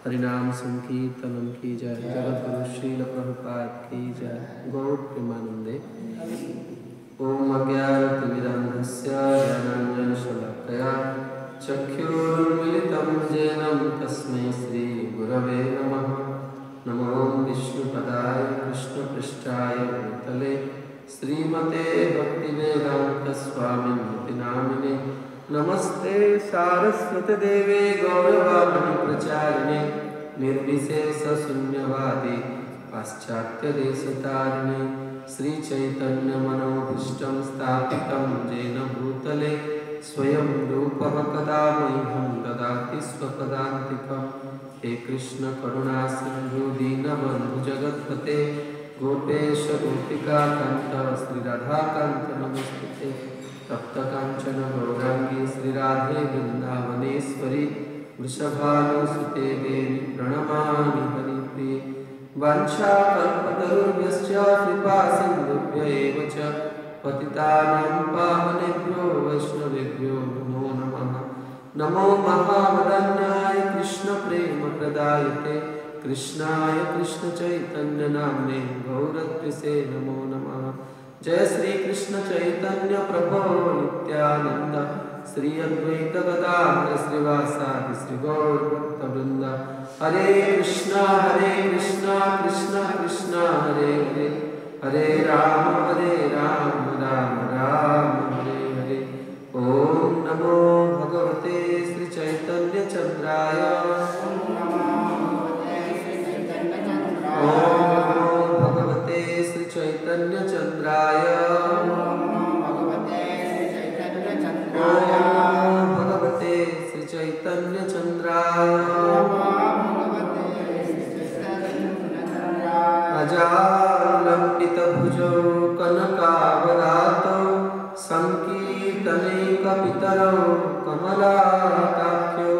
हरिनाम संकीर्तनम की जय। जगत गुरु श्रील प्रभुपाद की जय। गौर प्रेमानंदे। ओम अज्ञानतिमिरन्धस्य ज्ञानाञ्जनशलाकया चक्षुरुन्मीलितं येन तस्मै श्री गुरवे नमः। नमो विष्णुपदाय कृष्णपृष्ठाय भूतले श्रीमते भक्तिवेदांत स्वामिनिति नामिने। नमस्ते सारस्वती देवे गौरवाणी प्रचारिणे निर्विशेष शून्यवादी पाश्चात्य देशतारिणे। श्री चैतन्य मनोभीष्टं स्थापितं येन भूतले स्वयं रूपः कदा मह्यं ददाति स्वपदान्तिकम्। हे कृष्ण करुणा सिन्धु दीनबन्धु जगत्पते गोपेश गोपिकान्त श्री राधाकान्त नमस्ते। तप्त कांचन गौरांगी श्री राधे वृंदावनेश्वरी वृषभानुसुते देवी प्रणमामि हरिप्रिये। वाञ्छाकल्पतरुभ्यश्च कृपा सिन्धुभ्य एव च पतितानां पावनेभ्यो वैष्णवेभ्यो नमो नमः। नमो महावदन्याय कृष्ण प्रेम प्रदायते कृष्णाय कृष्ण चैतन्य नाम्ने गौरत्रिसे नमो नमः। जय श्री कृष्ण चैतन्य प्रभो नित्यानंद श्री अद्वैत गदाधर श्रीवासादि श्री गौर भक्तवृंद। हरे कृष्णा कृष्ण कृष्ण हरे हरे हरे राम राम राम हरे हरे। ओम नमो भगवते श्री चैतन्य चंद्राय। ओम नमो भगवते श्री चैतन्य चंद्राय। ओम भगवते श्री चैतन्य चंद्राय। अजालंबितभुजौ कनकावदातौ संकीर्तनैकपितरौ कमलाकाख्यौ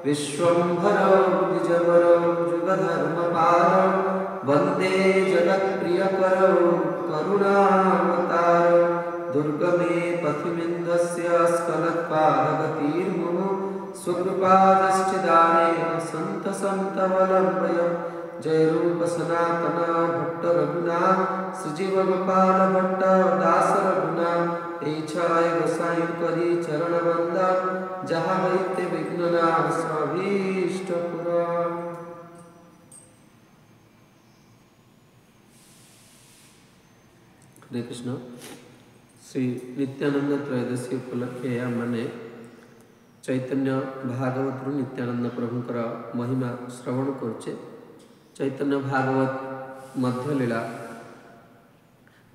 विश्वम्भरौ द्विजवरौ जुगधर्मपालौ वन्दे जगत्प्रियकरौ करुणावतारौ। दुर्गमे पथिमिन्दस्य स्खलत्पादगतिर्मुहुः सुकृपादश्चिदानेन सन्तसन्तमलम्बयम्। जय रूप सनातन भट्ट रघुनाथ श्रीजीव गोपाल भट्ट दास रघुनाथ। इच्छाय गोसाई करी चरण वंदन जहाँ होते विघ्ननाश अभीष्ट पुराण। हरे कृष्ण। श्री नित्यानंद त्रयोदशी उपलक्षे आमने चैतन्य भागवत नित्यानंद प्रभुंकर महिमा श्रवण करुचे। चैतन्य भागवत मध्यलीला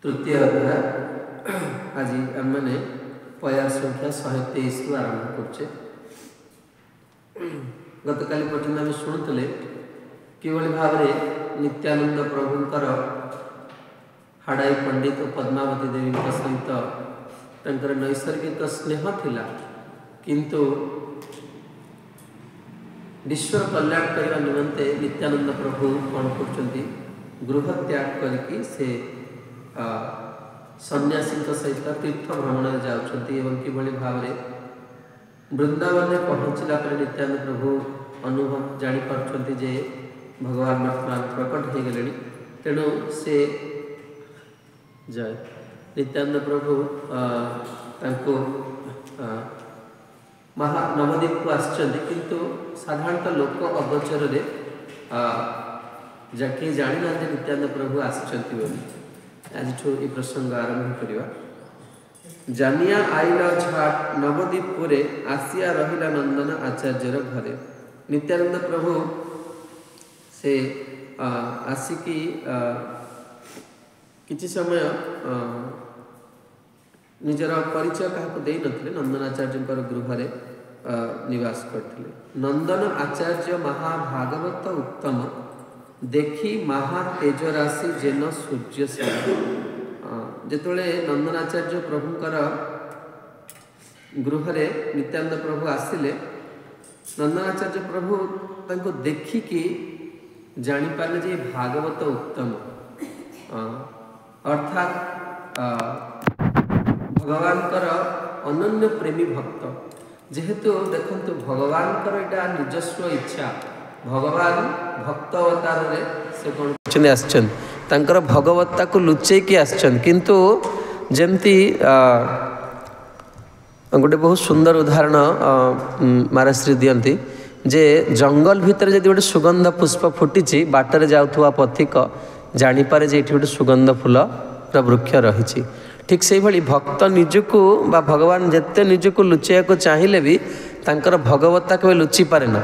तृतीय अध्याय आज आम मैंने पया संख्या 123 रु आरंभ करुचे। गत काली पर्यटन आम शुणुले किभली भाव नित्यानंद प्रभुंकर हाड़ाई पंडित और पद्मावती देवी सहित तंकर नैसर्गिक स्नेह थिला, किंतु विश्व कल्याण करने निमंते नित्यानंद प्रभु कौन कर गृह त्याग करके से सन्यासी सहित तीर्थ भ्रमण जाउछंती एवं किभली भाव वृंदावन में पहुँचला पर नित्यानंद प्रभु अनुभव जानी पारछंती जे भगवान वर्तमान प्रकट हो गले। तेणु से जय नित्यानंद प्रभु तांको नवद्वीप को आसचंदी, किंतु साधारणतः लोक अगोचर जाके जानी ना नित्यानंद प्रभु आसचंती बोली। आज ये प्रसंग आरंभ करवा। जानिया आईला झाट नवद्वीपुरे आसिया रहिला नंदन आचार्यर घरे। नित्यानंद प्रभु से आसिकी किछि समय निजर परिचय क्या दे नथिले नंदन आचार्य गृह निवास करथिले। नंदन आचार्य महाभागवत उत्तम देखी महातेज राशि जेन सूर्य से। जेतोले नंदन आचार्य प्रभुंकर गृह नित्यानंद प्रभु आसिले, नंदन आचार्य प्रभु तांको देखिकी जानी पारे जे भागवत उत्तम अर्थात भगवान अनन्य प्रेमी भक्त। जेहेतु देखंतु भगवान इटा निजस्व इच्छा, भगवान भक्त अवतार से कौन आसचन तांकर भगवत्ता को लुचे कि आसचन, किंतु जेमती गोटे बहुत सुंदर उदाहरण महाराज दियंती जे जंगल भितर जदि गोटे सुगंध पुष्प फुटी बाटर जाउथुवा पथिक जानीपारे जे गोटे सुगंध फूल वृक्ष रही। ठीक से भाई भक्त निजको बा भगवान जिते निजको लुचाइया को चाहिए भी तांकर भगवत्ता केवल लुचि पारे ना,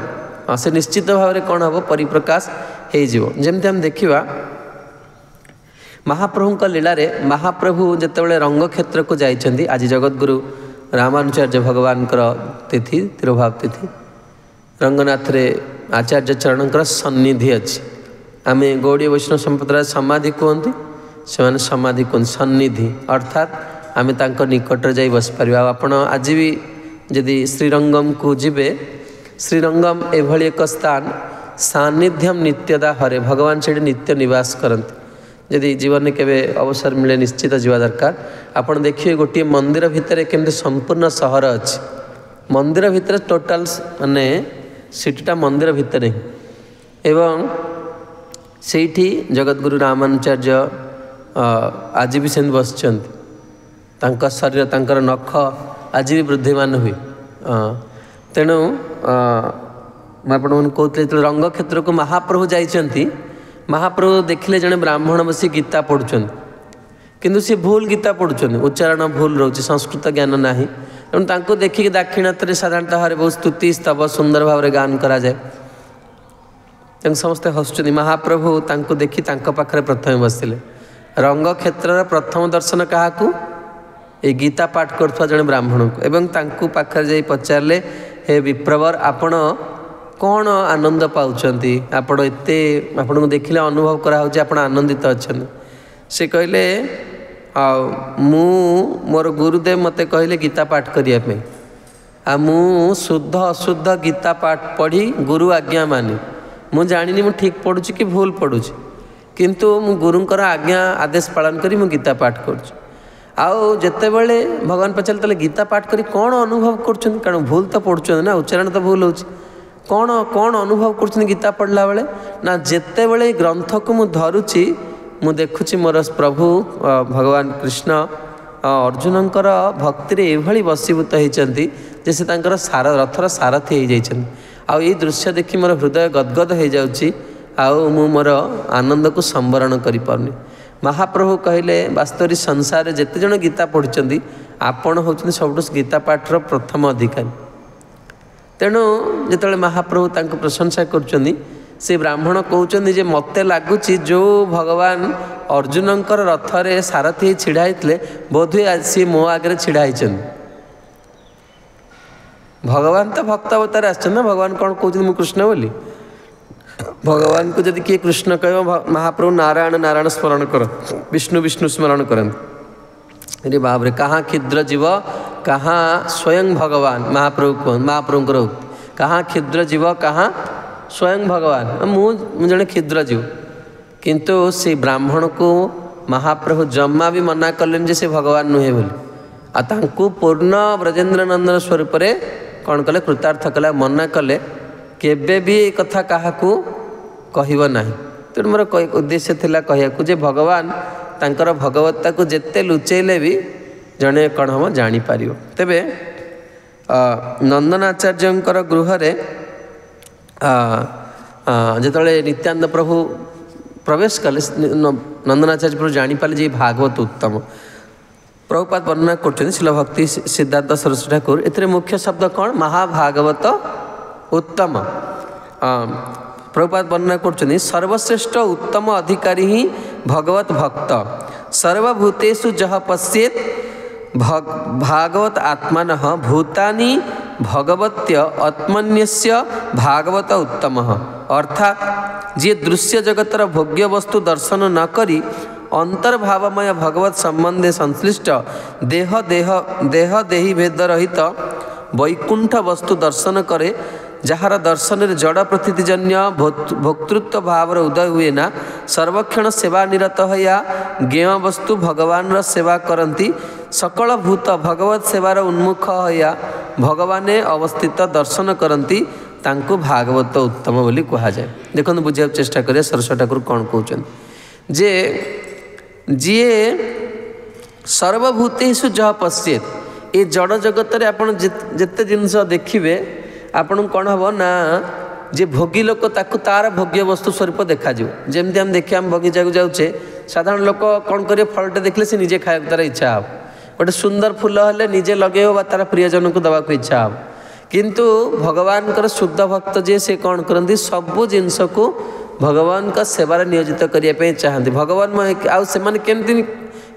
से निश्चित भाव में कौन हम परिप्रकाश होमती हम देखा महाप्रभु लीला रे। महाप्रभु जितेबाला रंग क्षेत्र को जाइछंती, आज जगतगुरु रामानुचार्य भगवान तिथि तिरुभाव तिथि रंगनाथ रे आचार्य चरणकर सन्निधि अच्छी। आम गौड़ीय वैष्णव संप्रदाय समाधि कहते से समाधि कहते सन्निधि, अर्थात आम तांको निकट जाई बस पार। आपण आज भी जदि श्रीरंगम को जीवे, श्रीरंगम एभली एक स्थान सान्निध्यम नित्यदा हरे, भगवान से नित्य निवास करते। जदि जीवन में केवे अवसर मिले निश्चित जीवा दरकार। आपण देखिए गोटे मंदिर भितर केमती संपूर्ण सहर अच्छी, मंदिर भितर टोटाल माने सिटीटा मंदिर भितर ही, एवं सेठी जगतगुरु रामानुचार्य आज भी सेम बसचंती, तांका शरीर तांकर नख आज भी वृद्धिमान हुए। तेणु मैं कहते रंग क्षेत्र को महाप्रभु जाइछंती, महाप्रभु देखिले जड़े ब्राह्मण बसी गीता पढ़ुं, किंतु सी भूल गीता पढ़ुं, उच्चारण भूल रोचे, संस्कृत ज्ञान ना। तेणु तांको देखिक दाक्षिणात्य साधारणतः बहुत स्तुति स्तव सुंदर भाव में गान करा जाए। समस्ते हसुँच। महाप्रभु तांको देखी तांको पाखरे प्रथम बसिले। रंग क्षेत्र प्रथम दर्शन क्या ये गीता पाठ कर जड़े ब्राह्मण को, एवं तांको पाखरे जाई पचारे, हे विप्रवर आपण कौन आनंद पाउछंती, आपण एते आपन को देखिले अनुभव करा होचे आपण आनंदित अछन। से कहले मु मोर गुरुदेव मते कहले गीता पाठ करिया पे, आ मु शुद्ध अशुद्ध गीता पाठ पढ़ी गुरु आज्ञा मानी। मु जानिनी मु ठीक पढ़ुची कि भूल पढ़ुची, किंतु मु गुरुंकर आज्ञा आदेश पालन करी मु गीता पाठ करुची। आउ जेतेबेले भगवान पचारे तले गीता पाठ करी कौन अनुभव करछन, कारण भूल तो पढ़ुछन ना, उच्चारण तो भूल होची, कौन कौन अनुभव करछन गीता पढ़ला बेले ना। जेतेबेले ग्रंथ को मु धरुची मु देखुची मोर प्रभु भगवान कृष्ण अर्जुनंकर भक्ति रे एभली वशीभूत होइचंती जे से तांकर सार रथर सारथी हो जाइछन। आउ ये दृश्य देखि मोर हृदय गदगद हो जाउची, आउ मु मोर आनंद को संवरण करि पारुनी। महाप्रभु कहले वास्तव संसार जेते जन गीता पढ़ुचंदी आपण होउछन सबटु गीता पाठर प्रथम अधिकारी। तेणु जिते महाप्रभु तांको प्रशंसा करुँच से ब्राह्मण कहते जे मते लगुच जो भगवान अर्जुनकर रथरे सारथी छिड़ा होते बोधहुए आज सी मो आगे छिड़ा भगवान तो भक्त अवतार आछन ना भगवान कौन कहते मु कृष्ण बोली भगवान को जदि किए कृष्ण कह महाप्रभु नारायण नारायण स्मरण कर विष्णु विष्णु स्मरण करते अरे बाप रे कहाँ क्षुद्र जीव कहाँ स्वयं भगवान महाप्रभु कहाँ क्षुद्र जीव कहाँ स्वयं भगवान मु जड़े क्षुद्र जीव किंतु से ब्राह्मण को महाप्रभु जमा भी मना कले जे से भगवान नुहे बोली आकु पूर्ण ब्रजेन्द्र नंदन स्वरूप कौन कले कृतार्थ कला मना कले केबे भी ये कथा क्या कहब ना तेणु मोर उद्देश्य थिला कहया जे भगवान तांकर भगवत्ता को जेते लुचेले भी जड़े कौन हम जापर तेबे नंदनाचार्यंकर गृह जिते नित्यानंद प्रभु प्रवेश कले नंदनाचार्य प्रभु जापारे जे भागवत उत्तम प्रभुपाद वर्णना कर शिल भक्ति सिद्धार्थ सरस्वती ठाकुर ए मुख्य शब्द कौन महाभागवत उत्तम प्रभुपाद वर्णना कर सर्वश्रेष्ठ उत्तम अधिकारी ही भगवत भक्त सर्वभूतेषु जह पश्येत भागवत आत्मन भूतानि भगवत्य आत्मन्यस्य भागवत उत्तम अर्थात जे दृश्य जगतर भोग्य वस्तु दर्शन न करी अंतर्भावमय भगवत संबंधे संश्लिष्ट देह देह देह देही भेद रहित वैकुंठ वस्तु दर्शन करे जार दर्शन जड़ प्रतीतिजन्य भोक्तृत्व भाव उदय हुए ना सर्वक्षण सेवा निरत या ज्ञेय वस्तु भगवान सेवा करती सकल भूत भगवत सेवार उन्मुख या भगवान अवस्थित दर्शन करती तांको भागवत उत्तम बोली कहा जाए। देखो बुझा चेष्टा करिए सरस्वती ठाकुर कौन कहते जे जी सर्वभूतेषु जह पश्येत ये जड़ जगत रे आपण जिते जिनस देखिए आपण कौन हम ना जे भोगी लोक ताकू तार भोग्य वस्तु स्वरूप देखा जमी आम देखिए आम बगीचा को जाऊे साधारण लोक कौन करेंगे फलटे देखले से निजे खाया तार इच्छा हे गोटे सुंदर फूल हेल्ले निजे लगे तार प्रियजन को दवा को इच्छा हे किंतु भगवान शुद्ध भक्त जे से कौन करती सबू जिनस को भगवान का सेवार नियोजित करने चाहती भगवान केमती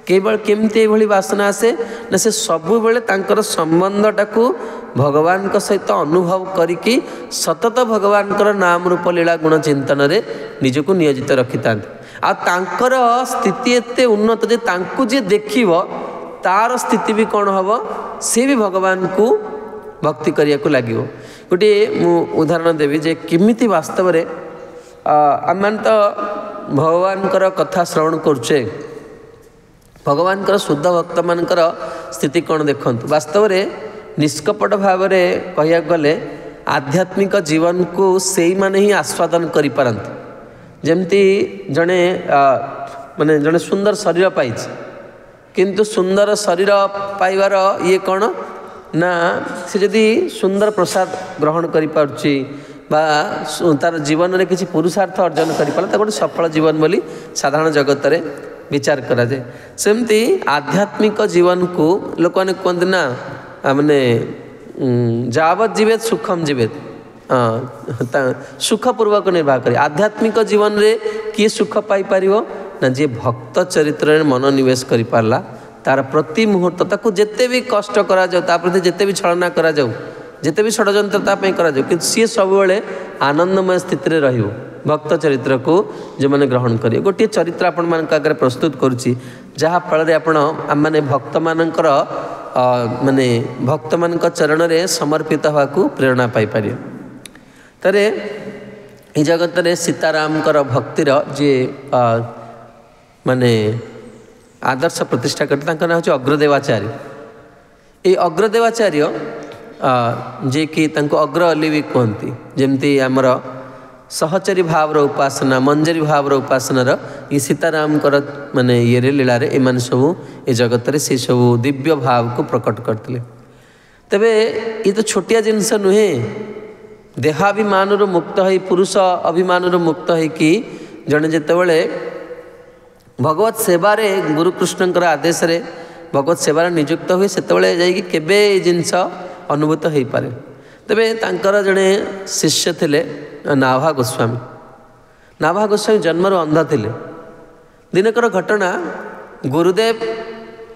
केवल केमती वासना आसे ना से सबु बेले तांकर संबंधटा को भगवान सहित अनुभव करिकी सतत भगवान नाम रूप लीला गुण चिंतन रे निजको नियोजित रखि तांकर स्थिति एते उन्नत जे तांकु जे देखिबो तार स्थिति भी कौन हम से भी भगवान को भक्ति करिया को लागिवो। गोटे मु उदाहरण देवी जे किमिति वास्तव रे आम तो भगवान कथा श्रवण करुचे भगवान शुद्ध भक्त मानकर स्थिति कौन देखु वास्तव में निष्कपट भाव में कह गले आध्यात्मिक जीवन को से माने ही आस्वादन करिपारंती जमती जड़े माने जड़े सुंदर शरीर पाई किंतु सुंदर शरीर पाइबार ये कौन ना से जदि सुंदर प्रसाद ग्रहण करिपारुची तार जीवन में किसी पुरुषार्थ अर्जन करिपाला गोटे सफल जीवन बोली साधारण जगत रे विचार करा जाए सेमती आध्यात्मिक जीवन को लोक मैंने कहते ना माने जावत जीवेत सुखम जीवेत सुखपूर्वक निर्वाह करें आध्यात्मिक जीवन रे किए सुख पाई पारिबो ना जे भक्त चरित्र में मनोनिवेश करि पारला तार प्रति मुहूर्त ताकू जेते भी कष्ट करा जाऊ ता प्रति जेते भी छलना करा जाऊ जेते भी षड्यंत्र करा जाऊ कि सी सब आनंदमय स्थिति रे रहिबो भक्त चरित्र को जो मैंने ग्रहण करें गोटे चरित्र आपण मान आगे प्रस्तुत करुच्ची जहाँ फल मैंने भक्त मानकर माने भक्त मान चरण में समर्पित हवा को प्रेरणा पाइपर तारे ये जगत में सीताराम भक्तिर जी माने आदर्श प्रतिष्ठा करते ना हूँ अग्रदेवाचार्य ये अग्रदेवाचार्य जे कि अग्र अली भी कहती जमती आमर सहचरी भाव उपासना मंजरी भाव उपासनार ये सीताराम माने ये लीला रे एमान सब ये जगत रे से सब दिव्य भाव को प्रकट करते तेबे ये तो छोटिया जिनस नुहे देहाभिमान मुक्त है पुरुष अभिमान मुक्त है कि जड़े जितेबले भगवत सेवारे गुरुकृष्णकर आदेश रे भगवत सेवार नियुक्त हुए से जाकि केबे जिनस अनुभूत हो पारे ତେବେ ତାଙ୍କର ଜଣେ ଶିଷ୍ୟ ଥିଲେ ନାଭା ଗୋସ୍ୱାମୀ। ନାଭା ଗୋସ୍ୱାମୀ ଜନ୍ମରୁ ଅନ୍ଧ ଥିଲେ। ଦିନକର ଘଟଣା, ଗୁରୁଦେବ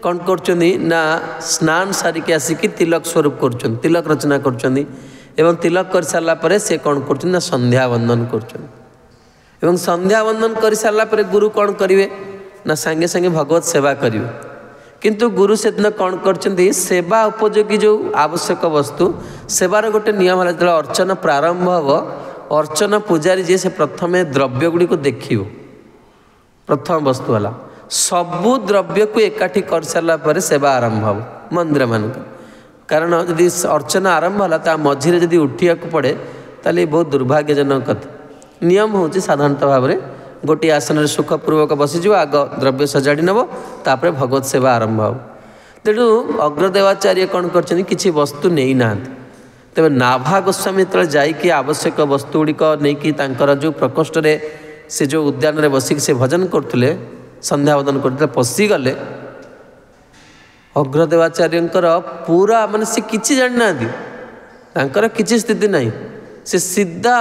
କ'ଣ କରୁଛନ୍ତି ନା ସ୍ନାନ ସାରିକି ଆସିକି ତିଲକ ସ୍ୱରୂପ କରୁଛନ୍ତି, ତିଲକ ରଚନା କରୁଛନ୍ତି। ଏବଂ ତିଲକ କରିସାରିଲା ପରେ ସେ କ'ଣ କରୁଛନ୍ତି ନା ସନ୍ଧ୍ୟା ବନ୍ଦନ କରୁଛନ୍ତି। ଏବଂ ସନ୍ଧ୍ୟା ବନ୍ଦନ କରିସାରିଲା ପରେ ଗୁରୁ କ'ଣ କରିବେ ନା ସାଙ୍ଗେ ସାଙ୍ଗେ ଭଗବତ ସେବା କରିବେ। କିନ୍ତୁ ଗୁରୁ ସେଦିନ କ'ଣ କରିଛନ୍ତି, ସେବା ଉପଯୋଗୀ ଯେଉଁ ଆବଶ୍ୟକ ବସ୍ତୁ, ସେବାର ଗୋଟେ ନିୟମ ହେଲା, ଯେତେବେଳେ ଅର୍ଚ୍ଚନା ପ୍ରାରମ୍ଭ ହେବ, ଅର୍ଚ୍ଚନା ପୂଜାରୀ ଯିଏ ସେ ପ୍ରଥମେ ଦ୍ରବ୍ୟ ଗୁଡ଼ିକୁ ଦେଖିବ। ପ୍ରଥମ ବସ୍ତୁ ହେଲା ସବୁ ଦ୍ରବ୍ୟକୁ ଏକାଠି କରିସାରିଲା ପରେ ସେବା ଆରମ୍ଭ ହେବ ମନ୍ଦିରମାନଙ୍କ। କାରଣ ଯଦି ଅର୍ଚ୍ଚନା ଆରମ୍ଭ ହେଲା ତା ମଝିରେ ଯଦି ଉଠିବାକୁ ପଡ଼େ ତାହେଲେ ବହୁତ ଦୁର୍ଭାଗ୍ୟଜନକ କଥା। ନିୟମ ହେଉଛି ସାଧାରଣତଃ ଭାବରେ ଗୋଟିଏ ଆସନରେ ସୁଖପୂର୍ବକ ବସିଯିବ, ଆଗ ଦ୍ରବ୍ୟ ସଜାଡ଼ି ନେବ, ତାପରେ ଭଗବତ ସେବା ଆରମ୍ଭ ହେବ। ତେଣୁ ଅଗ୍ରଦେବାଚାର୍ଯ୍ୟ କ'ଣ କରିଛନ୍ତି, କିଛି ବସ୍ତୁ ନେଇନାହାନ୍ତି। ତେବେ ନାଭା ଗୋସ୍ୱାମୀ ଯେତେବେଳେ ଯାଇକି ଆବଶ୍ୟକ ବସ୍ତୁ ଗୁଡ଼ିକ ନେଇକି ତାଙ୍କର ଯେଉଁ ପ୍ରକୋଷ୍ଠରେ ସେ ଯେଉଁ ଉଦ୍ୟାନରେ ବସିକି ସେ ଭଜନ କରୁଥିଲେ, ସନ୍ଧ୍ୟା ବନ୍ଦନ କରୁଥିଲେ, ପଶିଗଲେ। ଅଗ୍ରଦେବାଚାର୍ଯ୍ୟଙ୍କର ପୁରା ମାନେ ସେ କିଛି ଜାଣିନାହାନ୍ତି, ତାଙ୍କର କିଛି ସ୍ଥିତି ନାହିଁ। ସେ ସିଧା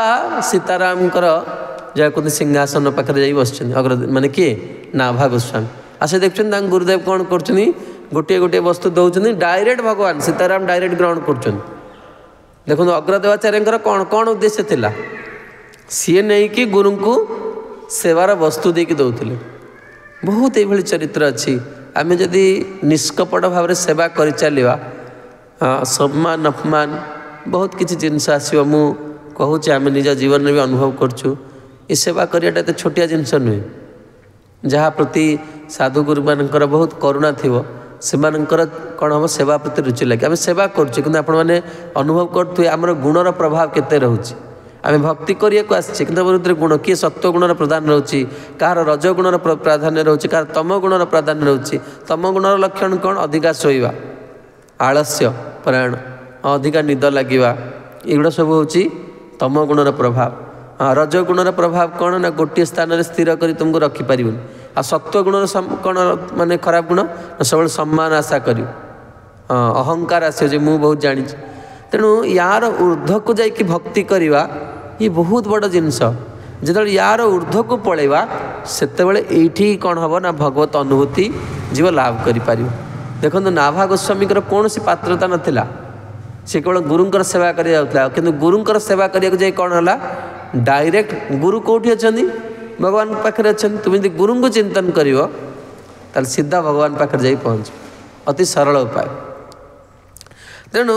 ସୀତାରାମଙ୍କର ଯାହା କୁହନ୍ତି ସିଂହାସନ ପାଖରେ ଯାଇ ବସିଛନ୍ତି। ମାନେ କିଏ? ନାଭା ଗୋସ୍ୱାମୀ। ଆଉ ସେ ଦେଖୁଛନ୍ତି ତାଙ୍କ ଗୁରୁଦେବ କ'ଣ କରୁଛନ୍ତି, ଗୋଟିଏ ଗୋଟିଏ ବସ୍ତୁ ଦେଉଛନ୍ତି, ଡାଇରେକ୍ଟ ଭଗବାନ ସୀତାରାମ ଡାଇରେକ୍ଟ ଗ୍ରହଣ କରୁଛନ୍ତି। ଦେଖନ୍ତୁ ଅଗ୍ରଦେବାଚାର୍ଯ୍ୟଙ୍କର କ'ଣ କ'ଣ ଉଦ୍ଦେଶ୍ୟ ଥିଲା, ସିଏ ନେଇକି ଗୁରୁଙ୍କୁ ସେବାର ବସ୍ତୁ ଦେଇକି ଦେଉଥିଲେ। ବହୁତ ଏଇଭଳି ଚରିତ୍ର ଅଛି। ଆମେ ଯଦି ନିଷ୍କପଟ ଭାବରେ ସେବା କରିଚାଲିବା, ସମ୍ମାନ ଅପମାନ ବହୁତ କିଛି ଜିନିଷ ଆସିବ। ମୁଁ କହୁଛି, ଆମେ ନିଜ ଜୀବନରେ ବି ଅନୁଭବ କରୁଛୁ। ଏ ସେବା କରିବାଟା ଏତେ ଛୋଟିଆ ଜିନିଷ ନୁହେଁ। ଯାହା ପ୍ରତି ସାଧୁଗୁରୁମାନଙ୍କର ବହୁତ କରୁଣା ଥିବ, ସେମାନଙ୍କର କ'ଣ ହେବ, ସେବା ପ୍ରତି ରୁଚି ଲାଗେ। ଆମେ ସେବା କରୁଛେ, କିନ୍ତୁ ଆପଣମାନେ ଅନୁଭବ କରୁଥିବେ ଆମର ଗୁଣର ପ୍ରଭାବ କେତେ ରହୁଛି। ଆମେ ଭକ୍ତି କରିବାକୁ ଆସିଛେ, କିନ୍ତୁ ଆମ ଭିତରେ ଗୁଣ, କିଏ ସତ୍ତ୍ୱ ଗୁଣର ପ୍ରାଧାନ୍ୟ ରହୁଛି, କାହାର ରଜ ଗୁଣର ପ୍ରାଧାନ୍ୟ ରହୁଛି, କାହାର ତମ ଗୁଣର ପ୍ରାଧାନ୍ୟ ରହୁଛି। ତମ ଗୁଣର ଲକ୍ଷଣ କ'ଣ? ଅଧିକା ଶୋଇବା, ଆଳସ୍ୟ ପରାୟଣ, ଅଧିକା ନିଦ ଲାଗିବା, ଏଗୁଡ଼ା ସବୁ ହେଉଛି ତମ ଗୁଣର ପ୍ରଭାବ। ରଜ ଗୁଣର ପ୍ରଭାବ କ'ଣ ନା ଗୋଟିଏ ସ୍ଥାନରେ ସ୍ଥିର କରି ତୁମକୁ ରଖିପାରିବନି। ଆଉ ସତ୍ତ୍ୱ ଗୁଣର କ'ଣ ମାନେ ଖରାପ ଗୁଣ ନା ସବୁବେଳେ ସମ୍ମାନ ଆଶା କରିବ, ଅହଙ୍କାର ଆସିବ ଯେ ମୁଁ ବହୁତ ଜାଣିଛି। ତେଣୁ ୟାର ଊର୍ଦ୍ଧ୍ୱକୁ ଯାଇକି ଭକ୍ତି କରିବା ଇଏ ବହୁତ ବଡ଼ ଜିନିଷ। ଯେତେବେଳେ ୟାର ଊର୍ଦ୍ଧ୍ୱକୁ ପଳେଇବା ସେତେବେଳେ ଏଇଠି କ'ଣ ହେବ ନା ଭଗବତ ଅନୁଭୂତି ଜୀବ ଲାଭ କରିପାରିବ। ଦେଖନ୍ତୁ ନାଭା ଗୋସ୍ୱାମୀଙ୍କର କୌଣସି ପାତ୍ରତା ନଥିଲା, ସେ କେବଳ ଗୁରୁଙ୍କର ସେବା କରି ଯାଉଥିଲା। କିନ୍ତୁ ଗୁରୁଙ୍କର ସେବା କରିବାକୁ ଯାଇ କ'ଣ ହେଲା, ଡାଇରେକ୍ଟ ଗୁରୁ କେଉଁଠି ଅଛନ୍ତି? ଭଗବାନଙ୍କ ପାଖରେ ଅଛନ୍ତି। ତୁମେ ଯଦି ଗୁରୁଙ୍କୁ ଚିନ୍ତନ କରିବ ତାହେଲେ ସିଧା ଭଗବାନ ପାଖରେ ଯାଇ ପହଞ୍ଚିବ, ଅତି ସରଳ ଉପାୟ। ତେଣୁ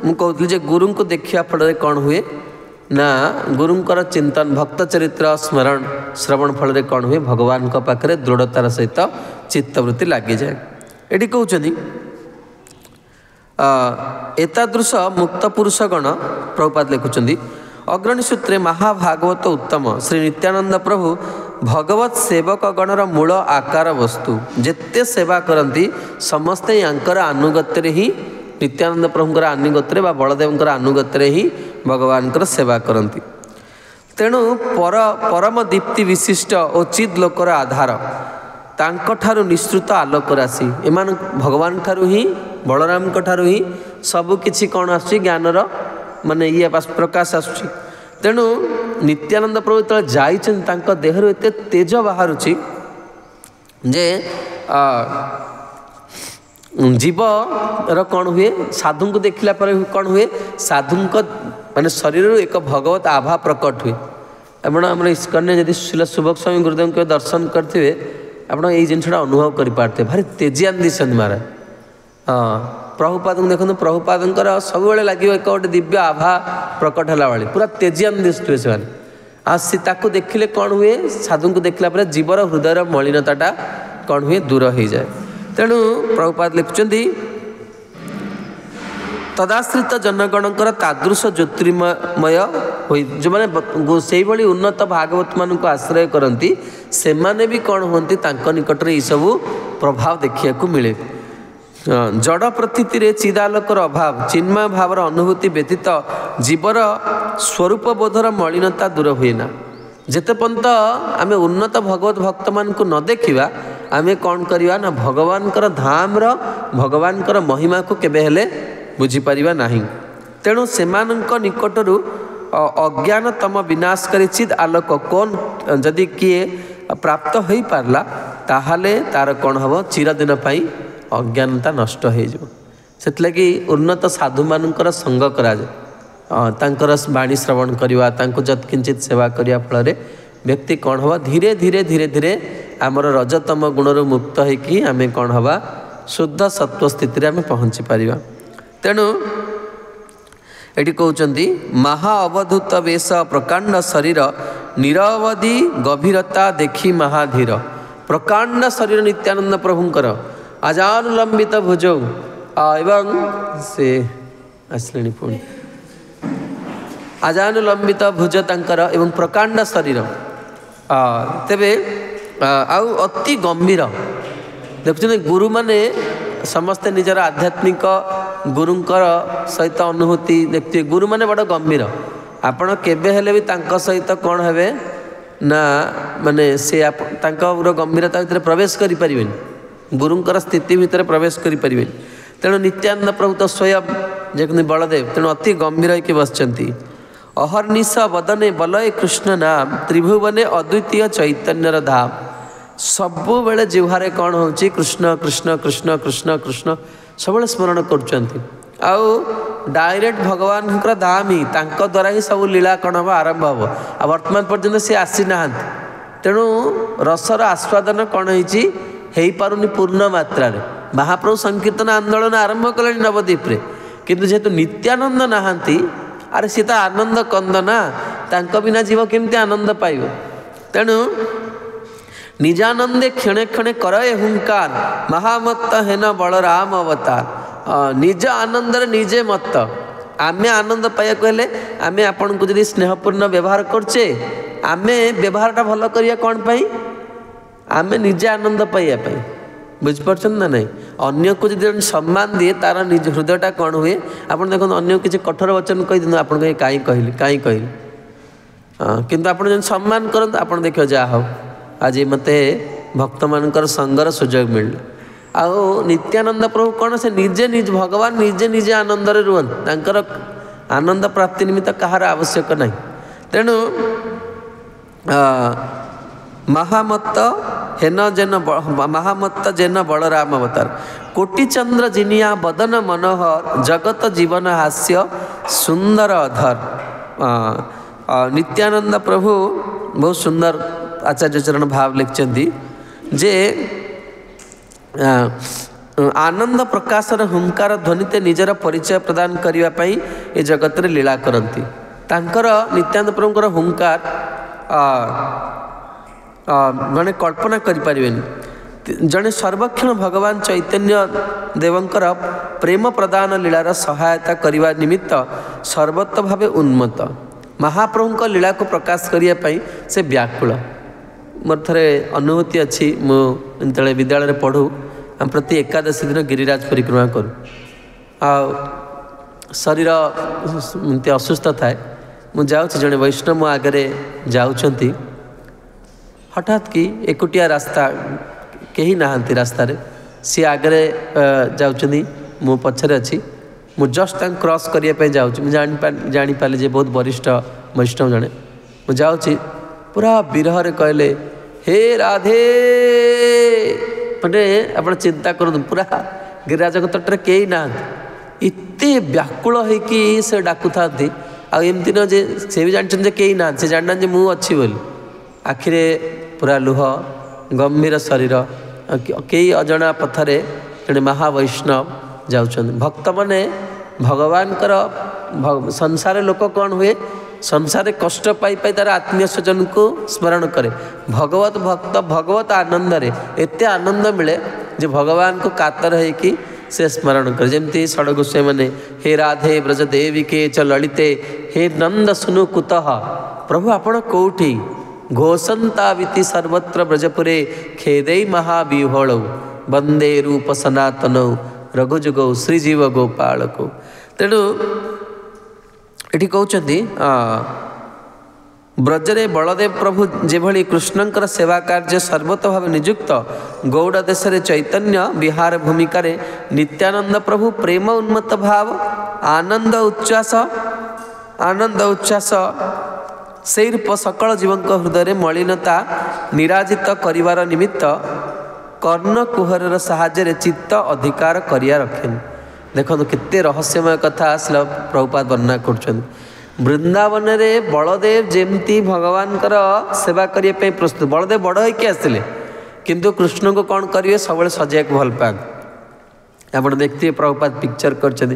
ମୁଁ କହୁଥିଲି ଯେ ଗୁରୁଙ୍କୁ ଦେଖିବା ଫଳରେ କ'ଣ ହୁଏ ନା ଗୁରୁଙ୍କର ଚିନ୍ତନ, ଭକ୍ତ ଚରିତ୍ର ସ୍ମରଣ ଶ୍ରବଣ ଫଳରେ କ'ଣ ହୁଏ, ଭଗବାନଙ୍କ ପାଖରେ ଦୃଢ଼ତାର ସହିତ ଚିତ୍ତବୃତ୍ତି ଲାଗିଯାଏ। ଏଠି କହୁଛନ୍ତି ଏତାଦୃଶ ମୁକ୍ତ ପୁରୁଷଗଣ, ପ୍ରଭୁପାଦ ଲେଖୁଛନ୍ତି ଅଗ୍ରଣୀ ସୂତ୍ରେ ମହାଭାଗବତ ଉତ୍ତମ ଶ୍ରୀ ନିତ୍ୟାନନ୍ଦ ପ୍ରଭୁ ଭଗବତ ସେବକ ଗଣର ମୂଳ ଆକାର ବସ୍ତୁ। ଯେତେ ସେବା କରନ୍ତି ସମସ୍ତେ ୟାଙ୍କର ଆନୁଗତ୍ୟରେ ହିଁ, ନିତ୍ୟାନନ୍ଦ ପ୍ରଭୁଙ୍କର ଆନୁଗତ୍ୟରେ ବା ବଳଦେବଙ୍କର ଆନୁଗତ୍ୟରେ ହିଁ ଭଗବାନଙ୍କର ସେବା କରନ୍ତି। ତେଣୁ ପରମ ଦୀପ୍ତି ବିଶିଷ୍ଟ ଓ ଚିଦ୍ ଲୋକର ଆଧାର, ତାଙ୍କଠାରୁ ନିଃସୃତ ଆଲୋକ ରାଶି। ଏମାନ ଭଗବାନଠାରୁ ହିଁ, ବଳରାମଙ୍କ ଠାରୁ ହିଁ ସବୁକିଛି କ'ଣ ଆସୁଛି, ଜ୍ଞାନର ମାନେ ଇଏ ପ୍ରକାଶ ଆସୁଛି। ତେଣୁ ନିତ୍ୟାନନ୍ଦ ପ୍ରଭୁ ଯେତେବେଳେ ଯାଇଛନ୍ତି ତାଙ୍କ ଦେହରୁ ଏତେ ତେଜ ବାହାରୁଛି ଯେ ଜୀବର କ'ଣ ହୁଏ, ସାଧୁଙ୍କୁ ଦେଖିଲା ପରେ କ'ଣ ହୁଏ, ସାଧୁଙ୍କ ମାନେ ଶରୀରରୁ ଏକ ଭଗବତ ଆଭା ପ୍ରକଟ ହୁଏ। ଆପଣ ଆମର ଇସ୍କନରେ ଯଦି ସୁଭ ସ୍ୱାମୀ ଗୁରୁଦେବଙ୍କୁ ଦର୍ଶନ କରିଥିବେ, ଆପଣ ଏଇ ଜିନିଷଟା ଅନୁଭବ କରିପାରୁଥିବେ। ଭାରି ତେଜିଆନ ଦିଶନ୍ତି ମହାରାଜ। ପ୍ରଭୁପାଦଙ୍କୁ ଦେଖନ୍ତୁ, ପ୍ରଭୁପାଦଙ୍କର ସବୁବେଳେ ଲାଗିବ ଏକ ଗୋଟେ ଦିବ୍ୟ ଆଭା ପ୍ରକଟ ହେଲା ଭଳି, ପୁରା ତେଜିଆନ ଦିଶୁଥିବେ ସେମାନେ। ଆଉ ସେ ତାକୁ ଦେଖିଲେ କ'ଣ ହୁଏ, ସାଧୁଙ୍କୁ ଦେଖିଲା ପରେ ଜୀବର ହୃଦୟର ମଳିନତାଟା କ'ଣ ହୁଏ, ଦୂର ହେଇଯାଏ। ତେଣୁ ପ୍ରଭୁପାଦ ଲେଖୁଛନ୍ତି ତଦାଶ୍ରିତ ଜନଗଣଙ୍କର ତାଦୃଶ ଜ୍ୟୋତିର୍ମୟ ହୋଇ, ଯେଉଁମାନେ ସେଇଭଳି ଉନ୍ନତ ଭାଗବତମାନଙ୍କୁ ଆଶ୍ରୟ କରନ୍ତି ସେମାନେ ବି କ'ଣ ହୁଅନ୍ତି, ତାଙ୍କ ନିକଟରେ ଏଇସବୁ ପ୍ରଭାବ ଦେଖିବାକୁ ମିଳେ। ଜଡ଼ ପ୍ରତୀତିରେ ଚିଦାଲୋକର ଅଭାବ, ଚିନ୍ମୟ ଭାବର ଅନୁଭୂତି ବ୍ୟତୀତ ଜୀବର ସ୍ୱରୂପ ବୋଧର ମଳିନତା ଦୂର ହୁଏ ନା। ଯେତେ ପର୍ଯ୍ୟନ୍ତ ଆମେ ଉନ୍ନତ ଭଗବତ ଭକ୍ତମାନଙ୍କୁ ନ ଦେଖିବା, ଆମେ କ'ଣ କରିବା ନା ଭଗବାନଙ୍କର ଧାମର, ଭଗବାନଙ୍କର ମହିମାକୁ କେବେ ହେଲେ ବୁଝିପାରିବା ନାହିଁ। तेणु सेमानंक निकटरू अज्ञान तम विनाशकारी चिद आलोक कौन जदि किए प्राप्त हो पारला ताहाले तार कौन हम चिरदिन पाई अज्ञानता नष्ट हो लगी उन्नत साधु मानकर संग कराए तांकर वाणी श्रवण करवा जत्किंचित सेवा करने फल व्यक्ति कौन हम धीरे धीरे धीरे धीरे आमर रजतम गुणर मुक्त होकि आम कौन हवा शुद्ध सत्व स्थिति आम पहुँची पारिबा। तेणु एटी कहउचंती महा अवधूत वेश प्रकांड शरीर निरवधि गभीरता देखी महाधीर। प्रकांड शरीर नित्यानंद प्रभुंकर अजानुलंबित भुज एवं से आसले पुणी अजानुलंबित भुज तांकर एवं प्रकांड शरीर तेबे आउ अति गंभीर देखुं गुरु माने समस्ते निजर आध्यात्मिक गुरुंकर सहित अनुभूति देखते गुरु माने बड़ गंभीर आपण केबे हेले भी तांको सहित कौन हेबे ना माने से तांको गंभीरता भितर प्रवेश करि परिबेन गुरुंकर स्थिति भितर प्रवेश करि परिबेन। तेणु नित्यानंद प्रभु तो स्वयं जे बलदेव तेणु अति गंभीर होइके बसचंती। अहर्निश वदने बलय कृष्ण नाम त्रिभुवने अद्वितीय चैतन्यर धाम। सबु बेले जिह्वारे कौन होची कृष्ण कृष्ण कृष्ण कृष्ण कृष्ण सब स्मरण करुँच आउ डायरेक्ट भगवान धाम ही तांको द्वारा ही सब लीला कौन हम आरंभ हम आ वर्तमान पर्यंत सी आसी ना तेणु रसर आस्वादन कौन हो पारुनी पूर्ण मात्रा महाप्रभु संकीर्तन आंदोलन आरंभ कले नवद्वीप किंतु जेहेतु नित्यानंद नहांती अरे सी तो आनंद कंद ना तांको बिना जीव केमती आनंद पाइब। तेणु निजानंदे क्षणे क्षणे करए हुंकार महामत्त हेन बलराम अवतार। निज आनंद निजे मत्त आमे आनंद पाइबा कहले आमे आपन को जदि स्नेहपूर्ण व्यवहार करचे आमे व्यवहारटा भल करिया कौन पाई आमे निजे आनंद पाइबा पाई बुझिपारछन ना नहीं। अन्य को जदि सम्मान दिए तार निज हृदयटा कौन हुए आपन देखो अन्य किसी कठोर वचन कही दिन आपन कहीं कहली किंतु आपन जन सम्मान करत आपन देखियो जा हो आज मते भक्त मानकर संगर सुजोग मिल आओ नित्यानंद प्रभु कौन से निजे निज भगवान निजे निजे आनंद रुहन तांकर आनंद प्राप्ति निमित्त कहार आवश्यक नहीं। तेणु महामत्त हेन जेन महामत्त जेन बलराम अवतार कोटि चंद्र जिनिया बदन मनोहर जगत जीवन हास्य सुंदर अधर। नित्यानंद प्रभु बहुत सुंदर आचार्य चरण भाव लिखचंदी जे आनंद प्रकाशर हुंकार ध्वनिते निजर परिचय प्रदान करने पाई ए जगत रे लीला करती। तांकर नित्यानंद प्रभुंकर हुंकार माने कल्पना करि परिबेनी। जड़े सर्वक्षण भगवान चैतन्य देवंकर प्रेम प्रदान लीलार सहायता करने निमित्त सर्वत्र भावे उन्मत्त महाप्रभु लीला को प्रकाश करने से व्याकुल। मोर थे अनुभूति अच्छी मुझे विद्यालय पढ़ू आम प्रति एकादशी दिन गिरिराज परिक्रमा करूँ आ शरीर एमती असुस्थ थाए मुझे जड़े वैष्णव मो आगे जाऊँगी हठात कि एकुटिया रास्ता कहीं नहांती रास्तार सी आगे जाऊँगी मो पछरे अच्छी मु जस्ट क्रॉस करने जाऊँ जापारे जे बहुत वरिष्ठ वैष्णव जड़े मुझे जाऊँगी पूरा विरह कहले हे राधे मैंने आप चिंता करूँ पूरा गिरिराज तटे कई ना एत व्याकुल होकि से डाकू था आमती न जे से भी जानते कई ना से जाना जे मु अच्छी बोली आखिरे पूरा लुह गंभीर शरीर कई अजणा पथरे जड़े महावैष्णव जाऊँ भक्त मैंने भगवान संसार लोक कौन हुए संसार कष्ट पाई पाई तार आत्मीय स्वजन को स्मरण करे भगवत भक्त भगवत आनंद रे एते आनंद मिले जे भगवान को कातर है कि से स्मरण करे। जमती षड गोस्वाई माने हे राधे ब्रज देवी के च ललिते हे नंद सुनु कुतः प्रभु आपण कोठी घोषंताविति सर्वत्र ब्रजपुरे खेदै महाविह्वल वंदे रूप सनातन रघुजुगौ श्रीजीव गोपाल को। तेणु ये कहते ବ୍ରଜରେ ବଳଦେବ ପ୍ରଭୁ ଯେଭଳି କୃଷ୍ଣଙ୍କର ସେବା କାର୍ଯ୍ୟ ସର୍ବତ ଭାବେ ନିଯୁକ୍ତ, ଗୌଡ଼ ଦେଶରେ ଚୈତନ୍ୟ ବିହାର ଭୂମିକାରେ ନିତ୍ୟାନନ୍ଦ ପ୍ରଭୁ ପ୍ରେମ ଉନ୍ମତ୍ତ ଭାବ ଆନନ୍ଦ ଉଚ୍ଛ୍ୱାସ ସେହି ରୂପ ସକଳ ଜୀବଙ୍କ ହୃଦୟରେ ମଳିନତା ନିରାଜିତ କରିବାର ନିମିତ୍ତ କର୍ଣ୍ଣ କୁହରର ସାହାଯ୍ୟରେ ଚିତ୍ତ ଅଧିକାର କରିଆ ରଖେନି। ଦେଖନ୍ତୁ କେତେ ରହସ୍ୟମୟ କଥା ଆସିଲା ପ୍ରଭୁପାଦ ବର୍ଣ୍ଣନା କରୁଛନ୍ତି। ବୃନ୍ଦାବନରେ ବଳଦେବ ଯେମିତି ଭଗବାନଙ୍କର ସେବା କରିବା ପାଇଁ ପ୍ରସ୍ତୁତ। ବଳଦେବ ବଡ଼ ହୋଇକି ଆସିଥିଲେ କିନ୍ତୁ କୃଷ୍ଣଙ୍କୁ କ'ଣ କରିବେ ସବୁବେଳେ ସଜାଇବାକୁ ଭଲ ପାଆନ୍ତି। ଆପଣ ଦେଖିଥିବେ ପ୍ରଭୁପାଦ ପିକ୍ଚର କରିଛନ୍ତି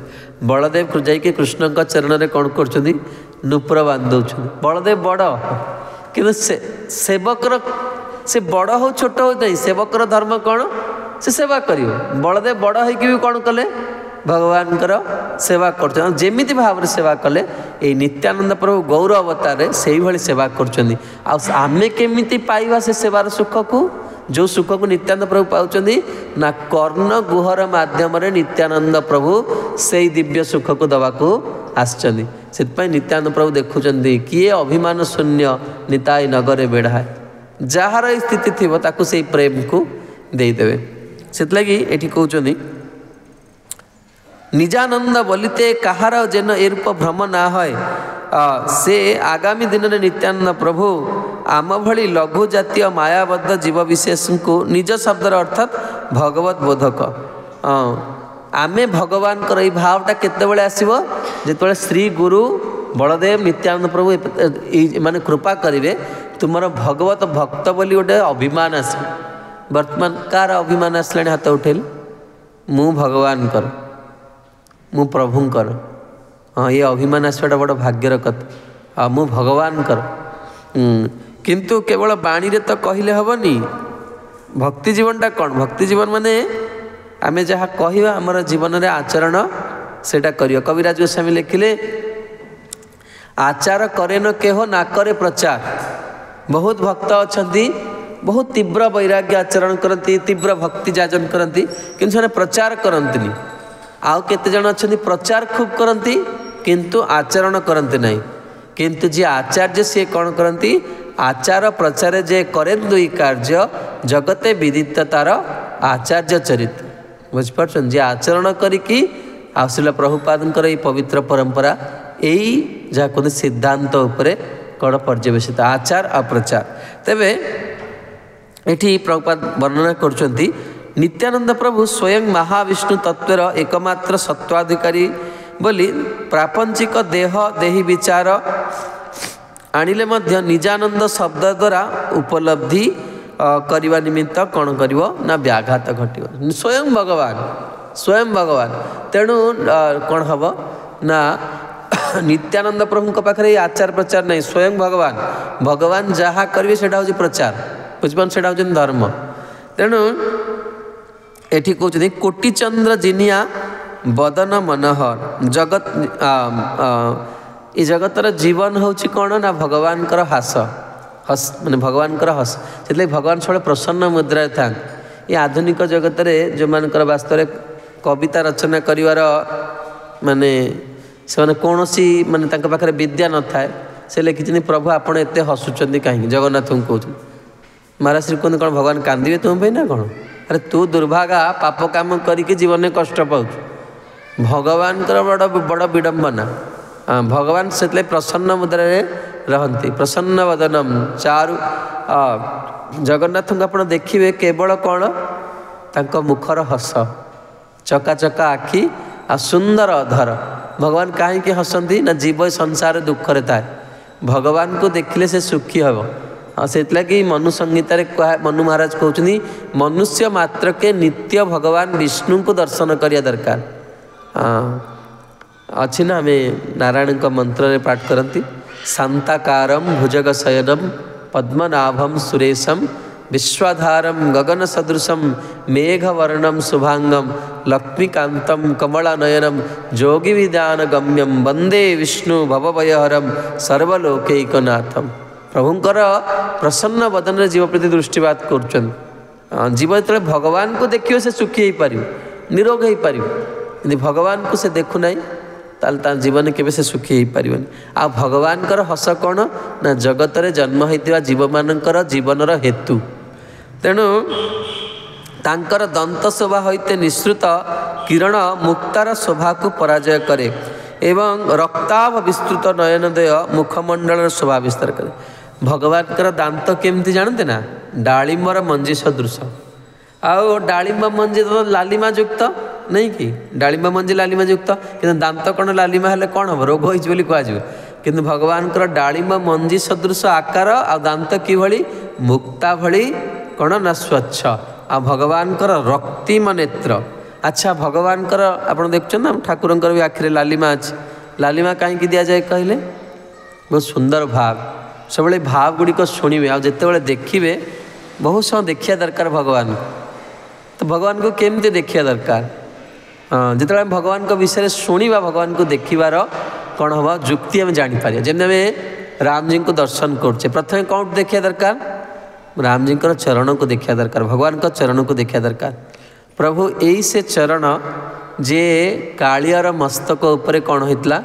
ବଳଦେବ ଯାଇକି କୃଷ୍ଣଙ୍କ ଚରଣରେ କ'ଣ କରୁଛନ୍ତି, ନୂପୁର ବାନ୍ଧି ଦେଉଛନ୍ତି। ବଳଦେବ ବଡ଼ କିନ୍ତୁ ସେବକର ସେ ବଡ଼ ହଉ ଛୋଟ ହଉ ନାହିଁ, ସେବକର ଧର୍ମ କ'ଣ, ସେ ସେବା କରିବ। ବଳଦେବ ବଡ଼ ହେଇକି ବି କ'ଣ କଲେ, ଭଗବାନଙ୍କର ସେବା କରୁଛନ୍ତି। ଯେମିତି ଭାବରେ ସେବା କଲେ ଏଇ ନିତ୍ୟାନନ୍ଦ ପ୍ରଭୁ ଗୌର ଅବତାରରେ ସେଇଭଳି ସେବା କରୁଛନ୍ତି। ଆଉ ଆମେ କେମିତି ପାଇବା ସେ ସେବାର ସୁଖକୁ, ଯେଉଁ ସୁଖକୁ ନିତ୍ୟାନନ୍ଦ ପ୍ରଭୁ ପାଉଛନ୍ତି ନା କର୍ଣ୍ଣ ଗୁହର ମାଧ୍ୟମରେ ନିତ୍ୟାନନ୍ଦ ପ୍ରଭୁ ସେଇ ଦିବ୍ୟ ସୁଖକୁ ଦେବାକୁ ଆସିଛନ୍ତି। ସେଥିପାଇଁ ନିତ୍ୟାନନ୍ଦ ପ୍ରଭୁ ଦେଖୁଛନ୍ତି କିଏ ଅଭିମାନ ଶୂନ୍ୟ ନିତାଇ ନଗରେ ବେଢ଼ାଏ, ଯାହାର ଏଇ ସ୍ଥିତି ଥିବ ତାକୁ ସେଇ ପ୍ରେମକୁ ଦେଇଦେବେ। ସେଥିଲାଗି ଏଠି କହୁଛନ୍ତି ନିଜାନନ୍ଦ ବୋଲିତେ କାହାର ଯେନ ଏ ରୂପ ଭ୍ରମ ନା ହଏ, ସେ ଆଗାମୀ ଦିନରେ ନିତ୍ୟାନନ୍ଦ ପ୍ରଭୁ ଆମ ଭଳି ଲଘୁ ଜାତୀୟ ମାୟାବଦ୍ଧ ଜୀବବିଶେଷଙ୍କୁ ନିଜ ଶବ୍ଦର ଅର୍ଥାତ୍ ଭଗବତ ବୋଧକ, ଆମେ ଭଗବାନଙ୍କର ଏଇ ଭାବଟା କେତେବେଳେ ଆସିବ, ଯେତେବେଳେ ଶ୍ରୀ ଗୁରୁ ବଳଦେବ ନିତ୍ୟାନନ୍ଦ ପ୍ରଭୁ ଏମାନେ କୃପା କରିବେ, ତୁମର ଭଗବତ ଭକ୍ତ ବୋଲି ଗୋଟେ ଅଭିମାନ ଆସିବ। ବର୍ତ୍ତମାନ କାହାର ଅଭିମାନ ଆସିଲାଣି, ହାତ ଉଠେଇଲେ, ମୁଁ ଭଗବାନଙ୍କର, ମୁଁ ପ୍ରଭୁଙ୍କର। ଏ ଅଭିମାନ ଆସିବାଟା ବଡ଼ ଭାଗ୍ୟର କଥା। ମୁଁ ଭଗବାନଙ୍କର। କିନ୍ତୁ କେବଳ ବାଣୀରେ ତ କହିଲେ ହେବନି। ଭକ୍ତି ଜୀବନଟା କ'ଣ, ଭକ୍ତି ଜୀବନ ମାନେ ଆମେ ଯାହା କହିବା ଆମର ଜୀବନରେ ଆଚରଣ ସେଇଟା କରିବ। କବିରାଜ ଗୋସ୍ୱାମୀ ଲେଖିଲେ ଆଚାର କରେ ନ କେହ ନା କରେ ପ୍ରଚାର। ବହୁତ ଭକ୍ତ ଅଛନ୍ତି ବହୁତ ତୀବ୍ର ବୈରାଗ୍ୟ ଆଚରଣ କରନ୍ତି, ତୀବ୍ର ଭକ୍ତି ଯାଜନ କରନ୍ତି, କିନ୍ତୁ ସେମାନେ ପ୍ରଚାର କରନ୍ତିନି। ଆଉ କେତେଜଣ ଅଛନ୍ତି ପ୍ରଚାର ଖୁବ୍ କରନ୍ତି କିନ୍ତୁ ଆଚରଣ କରନ୍ତି ନାହିଁ। କିନ୍ତୁ ଯିଏ ଆଚାର୍ଯ୍ୟ ସିଏ କ'ଣ କରନ୍ତି, ଆଚାର ପ୍ରଚାର ଯେ କରେ ଦୁଇ କାର୍ଯ୍ୟ ଜଗତେ ବିଦିତ ତାର ଆଚାର୍ଯ୍ୟ ଚରିତ୍ର। ବୁଝିପାରୁଛନ୍ତି, ଯିଏ ଆଚରଣ କରିକି ଆସିଲା ପ୍ରଭୁପାଦଙ୍କର ଏଇ ପବିତ୍ର ପରମ୍ପରା ଏଇ ଯାହା କୁହନ୍ତି ସିଦ୍ଧାନ୍ତ ଉପରେ କ'ଣ ପର୍ଯ୍ୟବେସିତ, ଆଚାର ଆଉ ପ୍ରଚାର। ତେବେ ଏଠି ପ୍ରଭୁପାଦ ବର୍ଣ୍ଣନା କରୁଛନ୍ତି ନିତ୍ୟାନନ୍ଦ ପ୍ରଭୁ ସ୍ୱୟଂ ମହାବିଷ୍ଣୁ ତତ୍ତ୍ୱର ଏକମାତ୍ର ସତ୍ୱାଧିକାରୀ ବୋଲି ପ୍ରାପଞ୍ଚିକ ଦେହ ଦେହି ବିଚାର ଆଣିଲେ ମଧ୍ୟ ନିଜାନନ୍ଦ ଶବ୍ଦ ଦ୍ୱାରା ଉପଲବ୍ଧି କରିବା ନିମିତ୍ତ କ'ଣ କରିବ ନା ବ୍ୟାଘାତ ଘଟିବ। ସ୍ୱୟଂ ଭଗବାନ ତେଣୁ କ'ଣ ହେବ ନା ନିତ୍ୟାନନ୍ଦ ପ୍ରଭୁଙ୍କ ପାଖରେ ଏଇ ଆଚାର ପ୍ରଚାର ନାହିଁ। ସ୍ୱୟଂ ଭଗବାନ ଯାହା କରିବେ ସେଇଟା ହେଉଛି ପ୍ରଚାର। ବୁଝିପାରୁଛନ୍ତି, ସେଇଟା ହେଉଛନ୍ତି ଧର୍ମ। ତେଣୁ ଏଠି କହୁଛନ୍ତି କୋଟିଚନ୍ଦ୍ର ଜିନିଆ ବଦନ ମନୋହର ଜଗତ, ଏ ଜଗତର ଜୀବନ ହେଉଛି କ'ଣ ନା ଭଗବାନଙ୍କର ମାନେ ଭଗବାନଙ୍କର ହସ। ସେଥିଲାଗି ଭଗବାନ ସବୁବେଳେ ପ୍ରସନ୍ନ ମୁଦ୍ରାରେ ଥାନ୍ତି। ଏ ଆଧୁନିକ ଜଗତରେ ଯେଉଁମାନଙ୍କର ବାସ୍ତବରେ କବିତା ରଚନା କରିବାର ମାନେ ସେମାନେ କୌଣସି ମାନେ ତାଙ୍କ ପାଖରେ ବିଦ୍ୟା ନଥାଏ, ସେ ଲେଖିଛନ୍ତି ପ୍ରଭୁ ଆପଣ ଏତେ ହସୁଛନ୍ତି କାହିଁକି, ଜଗନ୍ନାଥଙ୍କୁ କହୁଛନ୍ତି। ମହାରାଜ ଶ୍ରୀ କୁହନ୍ତି କ'ଣ ଭଗବାନ କାନ୍ଦିବେ ତୁମ ପାଇଁ ନା କ'ଣ? ଆରେ ତୁ ଦୁର୍ଭାଗା ପାପ କାମ କରିକି ଜୀବନରେ କଷ୍ଟ ପାଉଛୁ। ଭଗବାନଙ୍କର ବଡ଼ ବିଡ଼ମ୍ବନା। ଭଗବାନ ସେଥିଲାଗି ପ୍ରସନ୍ନ ମୁଦ୍ରାରେ ରହନ୍ତି। ପ୍ରସନ୍ନ ବଦନମ୍ ଚାରୁ। ଜଗନ୍ନାଥଙ୍କୁ ଆପଣ ଦେଖିବେ କେବଳ କ'ଣ ତାଙ୍କ ମୁଖର ହସ, ଚକାଚକା ଆଖି ଆଉ ସୁନ୍ଦର ଅଧର। ଭଗବାନ କାହିଁକି ହସନ୍ତି ନା ଜୀବ ସଂସାର ଦୁଃଖରେ ଥାଏ, ଭଗବାନଙ୍କୁ ଦେଖିଲେ ସେ ସୁଖୀ ହେବ। ସେଥିଲାଗି ମନୁ ସଂହିତାରେ ମନୁ ମହାରାଜ କହୁଛନ୍ତି ମନୁଷ୍ୟ ମାତ୍ରକେ ନିତ୍ୟ ଭଗବାନ ବିଷ୍ଣୁଙ୍କୁ ଦର୍ଶନ କରିବା ଦରକାର। ଅଛି ନା, ଆମେ ନାରାୟଣଙ୍କ ମନ୍ତ୍ରରେ ପାଠ କରନ୍ତି ଶାନ୍ତାକାରମ୍ ଭୁଜଗ ଶୟନମ୍ ପଦ୍ମନାଭମ୍ ସୁରେଶମ୍ ବିଶ୍ୱାଧାରମ୍ ଗଗନ ସଦୃଶମ୍ ମେଘବର୍ଣ୍ଣମ୍ ଶୁଭାଙ୍ଗମ୍ ଲକ୍ଷ୍ମୀକାନ୍ତମ୍ କମଳାନୟନମ୍ ଯୋଗୀ ବିଧାନ ଗମ୍ୟମ୍ ବନ୍ଦେ ବିଷ୍ଣୁ ଭବଭୟହରମ୍ ସର୍ବଲୋକୈକନାଥମ୍। ପ୍ରଭୁଙ୍କର ପ୍ରସନ୍ନ ବଦନରେ ଜୀବ ପ୍ରତି ଦୃଷ୍ଟିପାତ କରୁଛନ୍ତି। ଜୀବ ଯେତେବେଳେ ଭଗବାନଙ୍କୁ ଦେଖିବ ସେ ସୁଖୀ ହେଇପାରିବ, ନିରୋଗ ହେଇପାରିବ। କିନ୍ତୁ ଭଗବାନଙ୍କୁ ସେ ଦେଖୁନାହିଁ, ताल जीवन केबे से सुखी हो पारिबनी। आ भगवानकर हस कौन ना जगत रे जन्म होइतिबा जीव मानकर जीवनर हेतु। तेणु तांकर दंत शोभा होइते निःसृत किरण मुक्तार शोभा को पराजय करे एवं रक्ताभ विस्तृत नयनदय मुखमंडल शोभा विस्तार करे। भगवानकर दांत केमती जानते ना डालिंबर मंजी सदृश। आउ डालिंब मंजी तो लालिमा युक्त नहीं कि डालिंब मंजी लालिमा युक्त कि दांत कौन लालिमा हेले कौन हम रोग होइछ बोली कहुए किंतु भगवानकर डालिंब मंजी सदृश आकार आ दांत कि भली मुक्ता भली कौन ना स्वच्छ आ भगवानकर रक्तिम नेत्र। अच्छा भगवानकर आप देखुन ना ठाकुरंकर भी आखिरे लालिमा अच्छी लालिमा कहीं दि जाए कहले बहुत सुंदर भाव सब भाव गुड़िक शुणे आते देखिए बहुत समय देखिया दरकार भगवान तो भगवान को केमती देखिया दरकार। हाँ जिते भगवान को विषय शुणा भगवान को देखिबार कौन हम जुक्ति आम जापर जमी आम राम जी को दर्शन करुचे प्रथम कौन देखिया दरकार राम जी चरण को देखिया दरकार भगवान का चरण को देखिया दरकार। प्रभु यही से चरण जे कालियार मस्तक उपरे कौन होता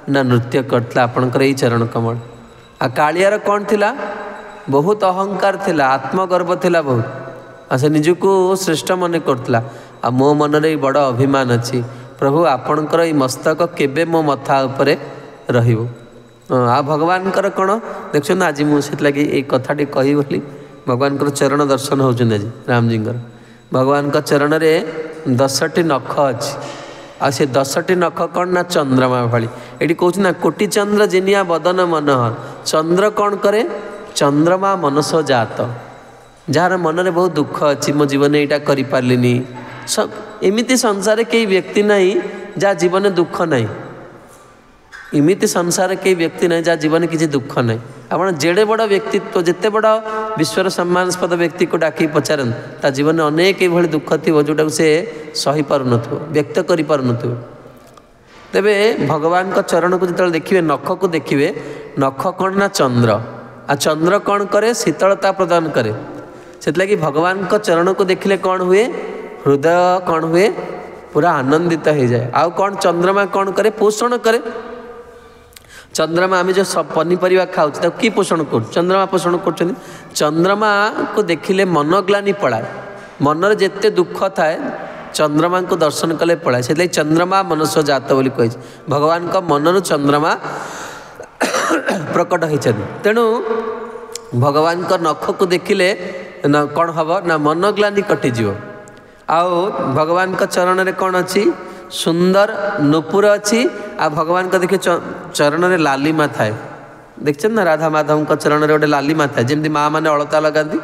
ना नृत्य करता आपणकर यही चरण कमल। आ कालियार कौन थिला बहुत अहंकार थिला आत्मगर्व थिला बहुत आ से निजको श्रेष्ठ मन करतला आ मो मन रे बड़ अभिमान अच्छी प्रभु आपणकर ई मस्तक केबे मो मथा उपरे रहिबो। आ भगवानकर कौन देख आज मुझे लगी ये कथाटी कही बोली भगवानकर चरण दर्शन होचन आज रामजी भगवान का चरण रे 10टी नख अच्छी आ से 10टी नख कौन ना चंद्रमा भाई ये कहूँ ना कोटि चंद्र जिनिया बदन मनोहर चंद्र कौन करे चंद्रमा मनस जात जार मन रे बहुत दुख अच्छी मो जीवन यहाँ कर पार्लिनी एमती संसार कई व्यक्ति नहीं जहाँ जीवन दुख नहीं इमिति संसार कई व्यक्ति नहीं जहाँ जीवन किसी दुख नहीं। आप जेड़े बड़ व्यक्तित्व जिते बड़ विश्वर सम्मानस्पद व्यक्ति को डाक पचारन ता जीवन में अनेक ये दुख थी जोटा से सही पार व्यक्त कर तेबे भगवान का चरण को जो देखिए नख को देखिए नख कौन ना चंद्र आ चंद्र कौन करे शीतलता प्रदान करे से लगी भगवान का चरण को देखिले कौन हुए हृदय कौन हुए पूरा आनंदित हो जाए। आउ कौन चंद्रमा कौन करे पोषण करे चंद्रमा आम जो सब पनीपरिया खाऊ कि पोषण कर चंद्रमा पोषण कर चंद्रमा को देखिले मनोग्लानी पड़ाए मनर जिते दुख थाए चंद्रमा को दर्शन कले पड़ाए से चंद्रमा मनस जात बोली कही भगवान का मनरु चंद्रमा प्रकट होती तेणु भगवान का नख को देखिले कौन हम ना मनोग्लानी कटिज आओ भगवान का चरण रे कौन अच्छी सुंदर नुपुर अच्छी आ भगवान का देखिए चरण रे लालिमा थाए देखते ना राधा माधव का चरण रे गोटे लालिमा थाए जमी माँ मैंने अलता लगाती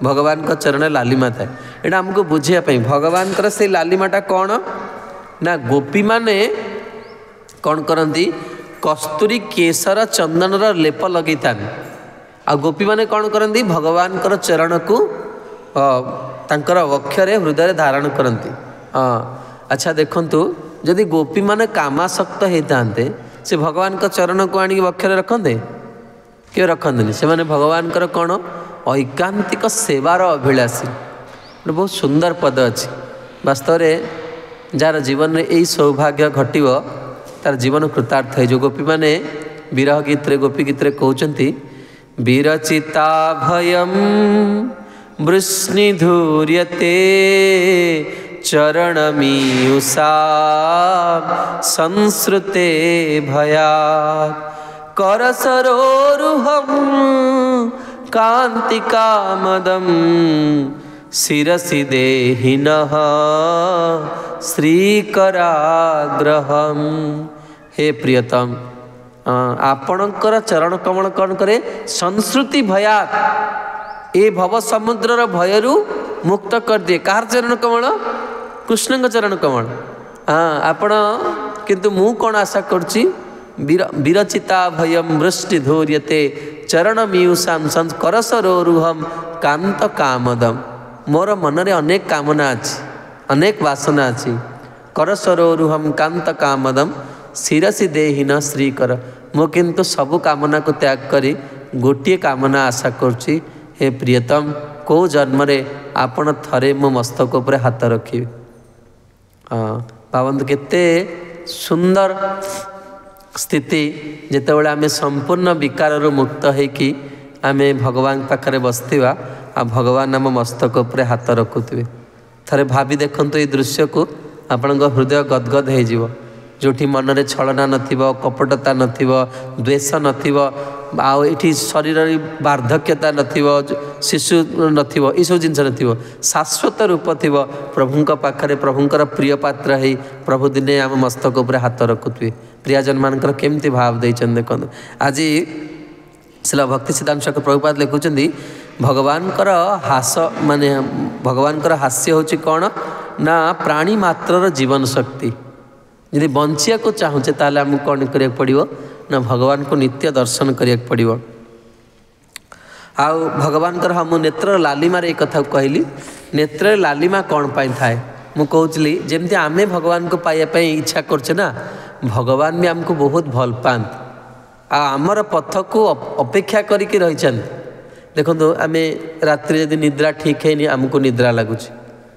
भगवान का चरण लालिमा थाए यहाँ आमको बुझापी भगवान से लालिमाटा कौन ना गोपी माने कौन करती कस्तूरी केसर चंदन लेप लगे था आ गोपी माने कौन करती भगवान चरण को तांकर वक्षरे हृदय धारण करती। हाँ अच्छा देखंतु जदि गोपी माने कामासक्त होता से भगवान का चरण को आनिक वक्षरे रखते क्यों रखते से माने भगवान कौन ऐकांतिक सेवार अभिलाषी बहुत सुंदर पद अच्छी वास्तव में जार जीवन में यही सौभाग्य घटव तार जीवन कृतार्थ है जो गोपी माने विरह गीत गोपी गीत कहते विरचिता भयम वृष्णिधूर्यते चरणमीयुषा संसृते भयात् करसरोरुहं कान्तिकामदं शिरसि देहिनः श्रीकराग्रहम्। हे प्रियतम आपणकर चरण कमल कौन करे संस्कृति भयात ए भव समुद्रर भयरु मुक्त कर दिए। कार चरण कमल कृष्ण चरण कमल। हाँ आपण किंतु मु कौन आशा करछि विरचिता भयम वृष्टि धौर्यते चरणमीयुषां करसरोरुहं कांत कामदम। मोर मन रे अनेक कामना अच्छी अनेक वासना अच्छी करसरोरुहं कांत कामदम शिरसि देहिन श्रीकर। मो किंतु सबु कामना को त्याग करी गोटे कामना आशा करछि हे प्रियतम को जन्म रे आपण थरे मो मस्तक उपरे हाथ रखिबे। भावंतु केते सुंदर स्थिति जितेबाला आम संपूर्ण विकार मुक्त होकि आम भगवान पाखे बसवा आ भगवान आम मस्तक उपर हाथ रखुवे। थरे भाभी देखते ये दृश्य को आपण हृदय गदगद हो जो मनरे छलना नथिबो, कपटता नथिबो, द्वेष नथिबो, आठी शरीर वार्धक्यता नथिबो, शिशु नथिबो, ये सब जिनस नथिबो, शाश्वत रूप थिबो प्रभुंक पाखरे प्रभुंकर प्रिय पात्र है। प्रभु दिने आम मस्तक उपर हाथ रखुवे। प्रियजन मानकर केमती भाव देइछन देखो। आज श्रील भक्ति सिद्धांत स्वामी प्रभुपाद लिखुचंदी भगवानकर हास माने भगवानकर हास्य होची कौन ना प्राणी मात्रर जीवन शक्ति। यदि बंचिया को चाहूचे ताले आमको कौन करिया पड़िबो ना भगवान को नित्य दर्शन करिया पड़िबो। आउ भगवानकर हम नेत्र लालिमा रे कथा कहली। नेत्र लालिमा कौन पाई थाए मु कहउचली जेमती आमे भगवान को पाइया पई इच्छा करछे ना भगवान भी हमको बहुत भल पांत आमर पथ को अपेक्षा करिके रहिछन। देखो आम रात्रि यदि निद्रा ठीक है आमको निद्रा लगुच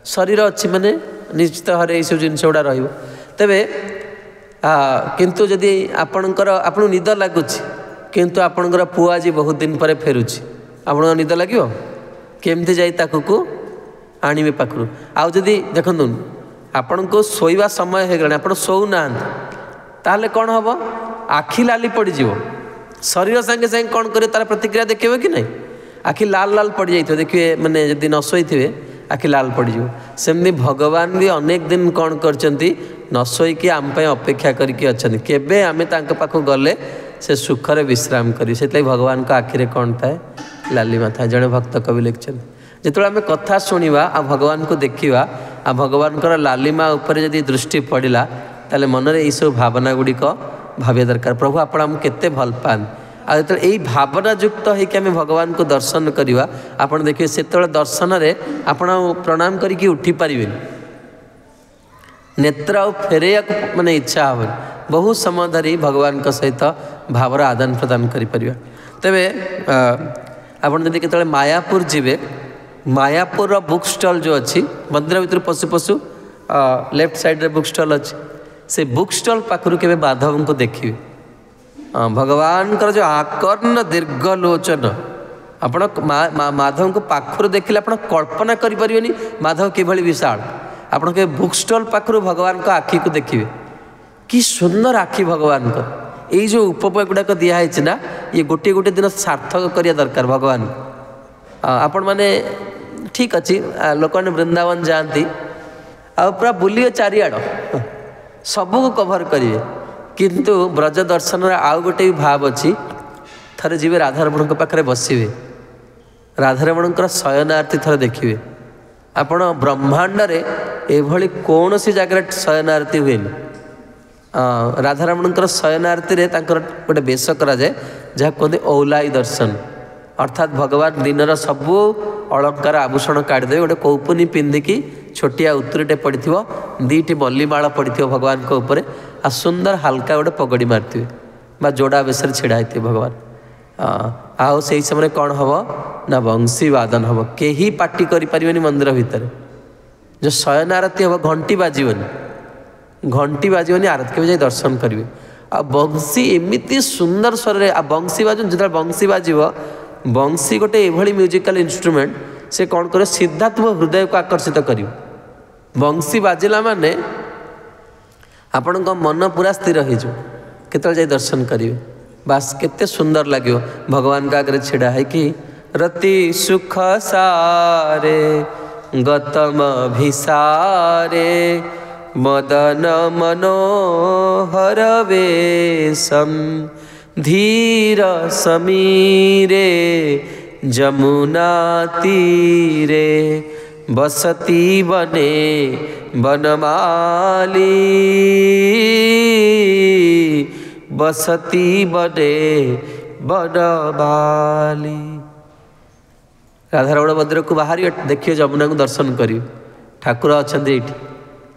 शरीर अच्छी माने निश्चित भाव ये सब जिनस गुड़ा रही तेरे किंतु जदि आपणकर आपन निद लगुच किंतु आपणकर पुआ आज बहुत दिन पर फेरुची आपण निद लगे केमती जाई ताकू को आणवे पाखु आउ जदि देखु आपण को शोवा समय हो गला आप शोना ताहले कौन हम आखि लाली पड़ जाव शरीर संगे संगे कौन कर तार प्रतिक्रिया देखिए कि नहीं आखि लाल लाल पड़ जाइए देखिए माने जदि न शोथे आखि लाल पड़ जाव सेमती भगवान भी अनेक दिन कौन करचंती न शोईकी आम अपेक्षा करके अच्छा केबे आमे तांके पाखु गले से सुखरे विश्राम करी से भगवान का आखिरे कौन थाए लालिमा थाए। जड़े भक्त कवि लिखछन जिते आम कथा शुणा आ भगवान को देखा आ भगवान लालिमा उपर जदि दृष्टि पड़ा ताले मनरे ये सब भावना गुड़िक भाविया दरकार प्रभु आपण आम केते भल पान आ जो यही भावना युक्त होकर आम भगवान को दर्शन करवा आपण देखिए से दर्शन रे आपण प्रणाम करके उठी पारे नेत्र आ फेरैया माने इच्छा हम बहुत समय धरी भगवान सहित भावर आदान प्रदान करें। तेरे आपड़ जब के मायापुर जीवे मायापुर बुक स्टल जो अच्छी मंदिर भर पशु पशु लेफ्ट साइड रे बुक स्टल अच्छी से बुक स्टल पाखु के माधव को देखिए भगवान का जो आकर्ण दीर्घ लोचन आपण माधव को पाखु देखिले आप कल्पना करें माधव किभली विशाल आपण के बुक स्टल पाखु भगवान का आखि को देखिए कि सुंदर आखि भगवान का ये जो उपपय गुड़ाक दिखाई ना ये गोटे गोटे दिन सार्थक करिया दरकार भगवान आपण माने ठीक अच्छी लोक वृंदावन जाती आ पूरा बुलिए चारिआड़ सबको कभर करेंगे किंतु ब्रज दर्शन आउ गोटे भी भाव अच्छी थरे जीवे राधारमण पाखे बसवे राधारमण शयन आरती थरे देखिए आपण ब्रह्मांड रे एभली कौन सी जगह शयन आरती हुए राधारमण शयन आरती रे गोटे बेश करा जाए जहाँ कहते औलाई दर्शन अर्थात भगवान दिनर सबू अलंकार आभूषण काढ़ीदेवे गोटे कौपुनी पिंधिकी छोटिया उतरीटे पड़ी दीटी मल्लीमाल पड़ी भगवान को ऊपर आ सुंदर हल्का गोटे पगड़ी मारते बा जोड़ा बेस छिड़ा होते भगवान आओ से समय कौन हम ना बंशी वादन हम कहीं पार्टी करें मंदिर भितर जो शयन आरती हम घंटी बाजनी आरती के जाए दर्शन करेंगे आ बंशी एमती सुंदर स्वर आ बंशी बाजन जो बंशी बाजिब बंशी गोटे एभली म्यूजिकल इंस्ट्रूमेंट से कौन करे सीधा तुम हृदय को आकर्षित कर बंशी बाजिला माने आपण मन पूरा स्थिर हो केतल जाए दर्शन करेंगे बास केते सुंदर लगे भगवान का आगे छिड़ा है कि रति सुख सारे गतम भिसारे मदन मनोहर वेशम धीर समीरे जमुना तीरे बसती बने बनमाली बसती बने बनमाली। राधारमण मंदिर को बाहर देखिए जमुना को दर्शन करिए ठाकुर अच्छा ये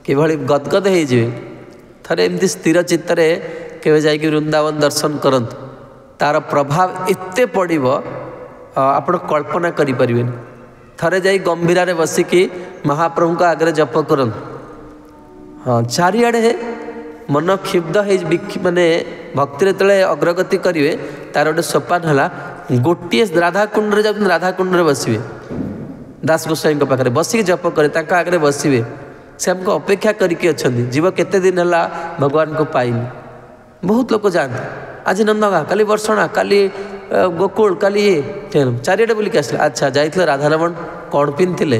किभली गदगद हो थे एमती स्थिर चित्तरे केवे जाइए वृंदावन दर्शन करंतु तार प्रभाव एते पड़िबो आपण कल्पना करि परिबेन थरे जाई गंभीरा रे बसिकी महाप्रभु का आगे जप करंतु हाँ चारिआडे मन क्षुब्ध माने भक्ति जो अग्रगति करेंगे तार गोटे सोपान है गोटे राधाकुंड जा राधाकुंड बसवे दास गोसाई पाखे बसिक जप करे आगे बसवे से हमको अपेक्षा करके अच्छा जीव केते दिन है भगवान को पाइनि बहुत लोग जाते आज नंदगा काली वर्षणा काली गोकुल काली ये चारिटे बुलिक आस अच्छा जाइए राधारमण कौन पिंधे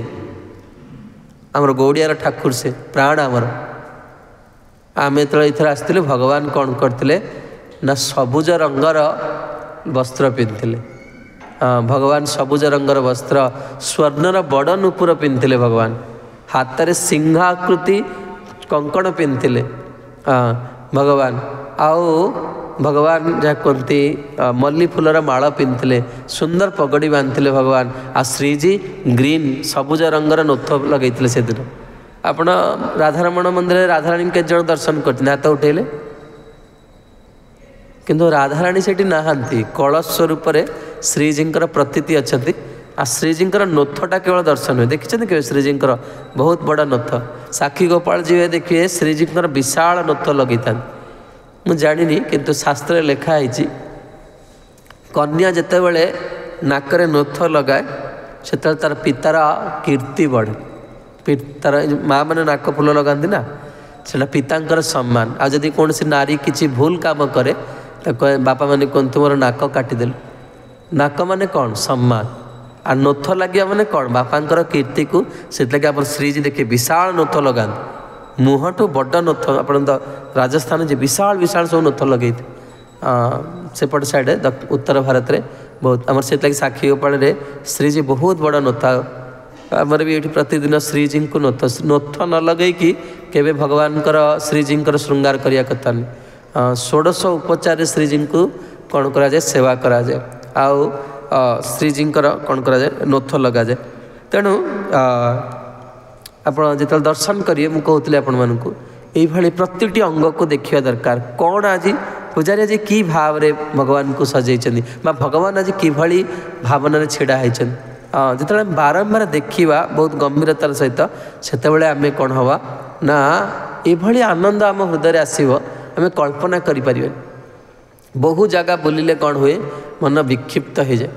आमर गौड़ियार ठाकुर से प्राण आमर आम जो इथर आसते भगवान कौन करते ना सबुज रंगर वस्त्र पिंधे भगवान सबुज रंगर वस्त्र स्वर्णर बड़ नुपुर पिंधे भगवान हाथ में सिंहाकृति कंकण पिंधे भगवान आओ भगवान जहाँ कहते मल्ली फूलर माड़ पिंधे सुंदर पगड़ी बांधे भगवान आ श्रीजी ग्रीन सबुज रंगर नोथ लगे से दिन आपण राधारमण मंदिर राधाराणी के जन दर्शन करते हाथ उठेले किंतु राधाराणी से नहांती कलश स्वरूप श्रीजींकर प्रतीति अच्छा आ श्रीजींकर नोथटा केवल दर्शन हुए देखते के श्रीजींकर बहुत बड़ा नोथ साक्षी गोपाल जी देखिए श्रीजींकर विशाल नोथ लगे मुझे जानी किंतु शास्त्र लिखाई कन्या जितेबले नाकरे नोथ लगाए से तार पितार कीर्ति बढ़े तार माँ मैंने नाक फूल लगाती ना से पितांकर सम्मान आ जदि कौन सी नारी किसी भूल काम करे तो बापा मैंने कौन तुम नाक काटिदेल नाक माने कौन सम्मान आ नोथ लगे मैंने कौन बापांकर कीर्ति को से आप श्रीजी देखिए विशाल नोथ लगाते मुहठू बड़ नोथ आप राजस्थान जे विशाल विशाल सब नोथ लगे सेपट साइड उत्तर भारत में बहुत आम से साक्षी गोपाल श्रीजी बहुत बड़ा नोथ आमर भी ये प्रतिदिन श्रीजी को नोथ नोथ न लगे कि केवे भगवान श्रीजी श्रृंगार करने कथा नहीं 16 उपचार श्रीजी को कौन करा जाए सेवा करा जाए आउ श्रीजी कौन करा जाए नोथ लगा जाए तेणु आप जो दर्शन करिए मुझे कहते आपण मानक ये प्रति अंग को देखा दरकार कौन आज पूजारी आज कि भाव रे भगवान को सजाई भगवान आज कि भावना छिड़ा होती जो बारंबार देखा बहुत गंभीरतार सहित से आम कौन हवा ना ये आनंद आम हृदय आसव आम कल्पना करें बहु जगह बुलिले कौन हुए मन विक्षिप्त हो जाए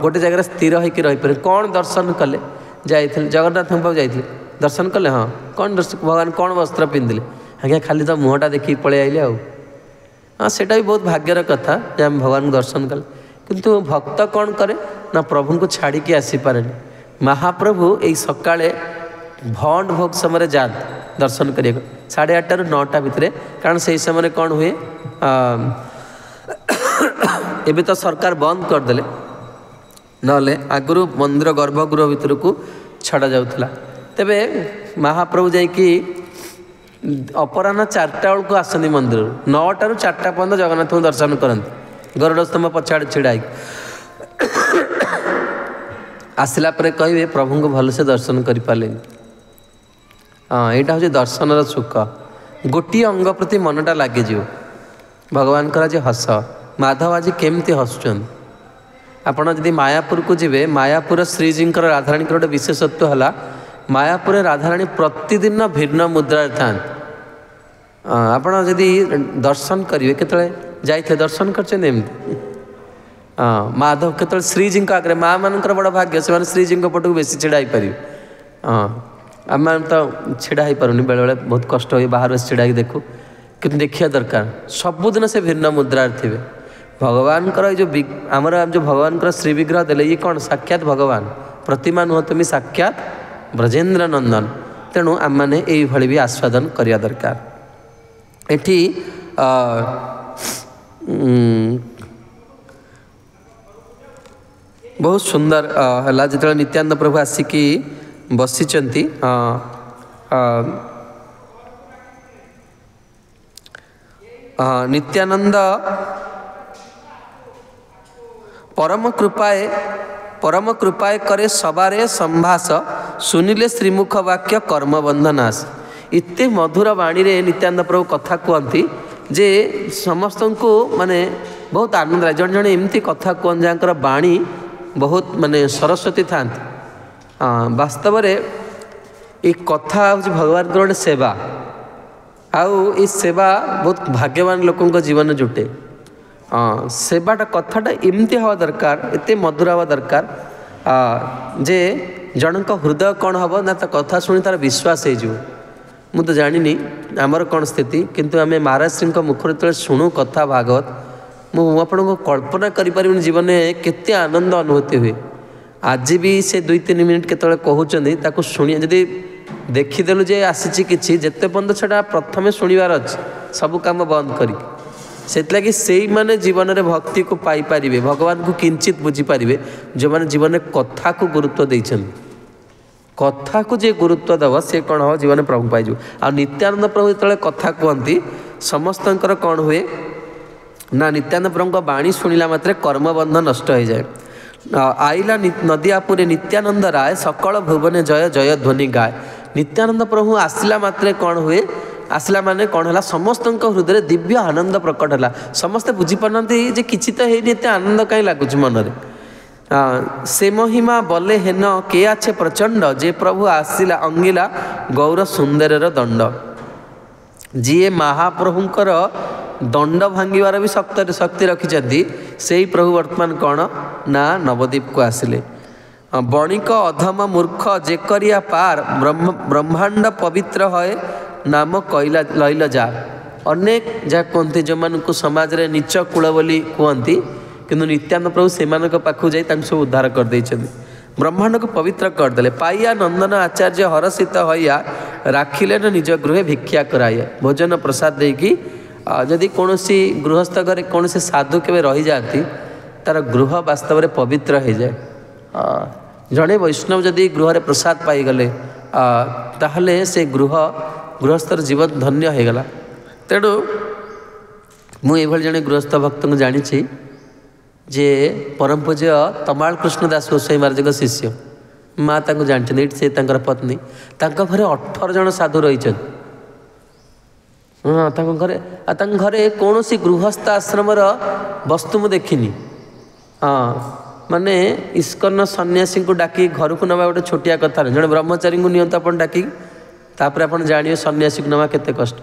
गोटे जगह स्थिर होकर रहीपर कौन दर्शन कले जाइए जगन्नाथ पाक जाइए दर्शन कले हाँ कौन दर्शन भगवान कौन वस्त्र पिंधिले आज्ञा खाली तो मुहटा देखिए पलि आइले हाँ सेटा भी बहुत भाग्यर कथा जे आम भगवान को दर्शन कले किंतु भक्त कौन करे ना प्रभु को छाड़ी की आसीपारे महाप्रभु यही सकाଳେ भंड भोग समय जाते दर्शन करिए 8:30 ରୁ 9ଟା भितर कारण से समय कौन हुए एबे तो सरकार बंद करदे नले आगु मंदिर गर्भगृह भितर को छड़ा जाऊला तेबे महाप्रभु जाकि अपराह 4टा बेलू आसती मंदिर 9टा ରୁ 4टा पर्यटन जगन्नाथ को दर्शन करते गरुड़ स्तंभ पछाड़ छिड़ा आसला कहे प्रभु को भलसे दर्शन कर पारे हाँ यहाँ हूँ दर्शन सुख गोटे अंग प्रति मनटा लगे भगवान आज हस माधव आज केमती हसुन आपड़ जदि मायापुर को जी मायापुर श्रीजी राधाराणी गोटे विशेषत्व है मायापुर राधाराणी प्रतिदिन भिन्न मुद्रा था आपड़ जदि दर्शन करेंगे केतले जाइए दर्शन करते हाँ माधव केतले श्रीजी आगे माँ मान बड़ भाग्य से श्रीजी पटक बेसी छिड़ा पारे हाँ आम तो छिड़ा हो पारूनी बेले बेले बहुत कष्ट हुए बाहर छिड़ा देखू कि देखिया दरकार सबुदिन से भिन्न मुद्रा थे भगवान जो आमर जो भगवान श्री विग्रह देले ये कौन साक्षात भगवान प्रतिमा नुह तुम साक्षात ब्रजेन्द्र नंदन तेणु आम मैंने ये भी आस्वादन करवा दरकार एठी बहुत सुंदर है जो नित्यानंद प्रभु आसिकी बसीचंती नित्यानंद परम कृपाए करे सबारे संभास सुनिले श्रीमुख वाक्य कर्मबंधनाश इतने मधुर वाणी रे नित्यानंद प्रभु कथा कहती जे समस्त को माने बहुत आनंद लागे जन जन एमती कथा कहते जहाँ वाणी बहुत माने सरस्वती था वास्तव में ये कथा हूँ भगवान गोटे सेवा आउ ई सेवा बहुत भाग्यवान लोकों जीवन जुटे। हाँ सेवाटा कथाटा एमती हवा दरकार एत मधुर हवा दरकार जे जनक हृदय कौन हम ना कथा शुणी तार विश्वास हो मु तो जानी आमर कौन स्थिति किंतु आम महाराज श्री मुखर जो शुणु कथा भागवत मुझे कल्पना करें जीवन में केते आनंद अनुभूति हुए। आज भी से 2-3 मिनिट केतले कहते शुणी जदि देखीदेलु जे आसी किसी जिते पर्यंत से प्रथम शुणवार अच्छे सब कम बंद करी से मैंने जीवन में भक्ति को पाइपर भगवान को किंचित बुझीपारे जो मैंने जीवन में कथा को गुरुत्व देते कथा को जे गुरुत्व दब सी कौन हम जीवन प्रभु पाइजु। आ नित्यानंद प्रभु जो कथा कहती समस्त कौन हुए ना नित्यानंद प्रभु बाणी शुणिला मात्रे कर्मबंध नष्ट हो जाए। आईला नदियापुरे नित्यानंद राय सकल भुवने जय जय ध्वनि गाए। नित्यानंद प्रभु आसला मात्रे कौन हुए आसला माने कौन है समस्त हृदय दिव्य आनंद प्रकट है समस्ते बुझीपार जे किसी तो है आनंद कहीं लगुच मनरे से महिमा बले हेन के आछे प्रचंड जे प्रभु आसिला अंगिला गौर सुंदर दंड जीए महाप्रभुंकर दंड भांगार भी शक्ति रखिंट से ही प्रभु वर्तमान कौन ना नवद्वीप को आसिले। बणिक अधम मूर्ख जे करिया पार ब्रह्मांड पवित्र है नाम कैला लैल जा। अनेक जहाँ कहते जो मान समाज रे नीच कूल बोली कहती किंतु नित्यानंद प्रभु से पाखु जाई सब उद्धार कर देइछन्ति ब्रह्मांड को पवित्र करदे। पाइया नंदन आचार्य हरषित हइया राखिले न निज गृह भिक्षा कराइया। भोजन प्रसाद देकी जदि कौन गृहस्थ घरे कौन से साधु के रही जाती तार गृह वास्तव में पवित्र हो जाए। जड़े वैष्णव जदि गृह प्रसाद पाईगले ताहले से गृहस्थर जीवन धन्य हो गला। तेणु मुझे जड़े गृहस्थ भक्त को जानी जे परम पूज्य तमाल कृष्णदास गोस्वामी महाराज शिष्य माँ जानते से पत्नी घरे 18 जन साधु रही। हाँ घरे कौन सी गृहस्थ आश्रम वस्तु मुझे देखनी। हाँ माने इस्कन सन्यासी को डाकी घर को नवा गोटे छोटिया कथा नहीं जड़े ब्रह्मचारी को नियंत आप डाकी तापर आप जानिए सन्यासी को नवा केते कष्ट।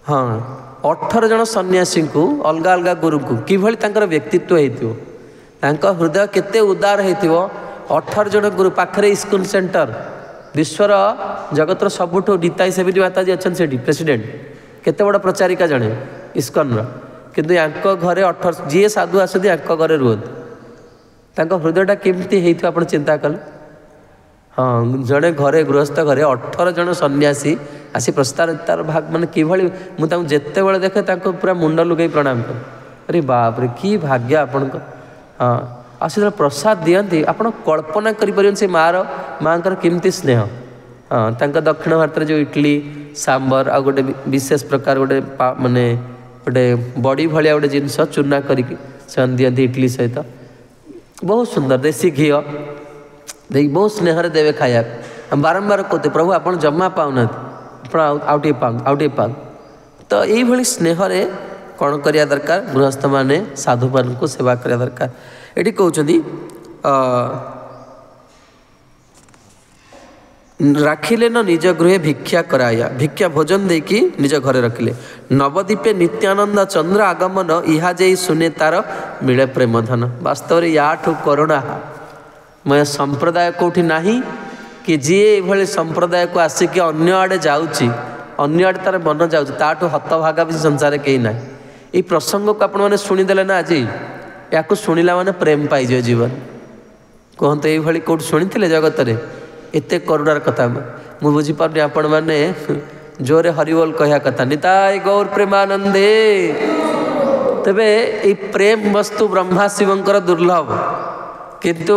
हाँ 18 जन सन्यासी को अलग अलग गुरु को किभली तांकर व्यक्तित्व होता हृदय केते उदार होता। 18 जन गुरु पाखरे इस्कन सेंटर विश्वर जगतर सबुठ निताई सेवी माता जी अच्छा से प्रेसिडेंट केते बड़ प्रचारिका जड़े इस्कन किंतु यांक घरे 18 जी साधु आसती घरे रुहत हृदयटा केमती होता आप चिंता कले। हाँ जड़े घरे गृहस्थ घरे 18 जन सन्यासी आसी प्रस्तार भाग मैंने किभली मुझे जिते बड़े देखे पूरा मुंड लुगाई प्रणाम कर अरे बाप रे कि भाग्य आपण। हाँ आस प्रसाद दियंती आप कल्पना करें से माँ केमती स्नेह। हाँ दक्षिण भारत जो इडली सांबर आ गोटे विशेष प्रकार गोटे माने गोटे बड़ी भाया गोटे जिनस चूना करके दियंती इडली सहित बहुत सुंदर देसी घी दे बहुत स्नेह देवे खाया। बारंबार कहते प्रभु आप जमा पाऊना आउटे पाऊ तो ये स्नेह कौन करिया दरकार गृहस्थ माने साधु मान को सेवा करिया दरकार। ये कहते राखिले न निज गृह भिक्षा कराया भिक्षा भोजन देकी निज घरे रखिले। नवद्वीपे नित्यानंद चंद्र आगमन इहा जे सुने तार मिले प्रेम धन। वास्तव में याठू करुणा मैं संप्रदाय कौटी नाही कि जी ये संप्रदाय को आसिक अन्य आड़े जाऊँगी अन्य आड़े तार मन जाऊँगी ताठू हतभागा भी संसार कहीं ना। ये प्रसंग को आपण मैंने शुणीदे ना आज या शुणिला मैंने प्रेम पाइज जीवन कहते ये कौट शुणी जगत में एत करुणार कथा मुझे बुझीपारे आपण मैंने जोरे हरिबोल कह कथा निताय गौर प्रेमानंदे। तेबे ये प्रेम वस्तु ब्रह्मा शिवंकर दुर्लभ किंतु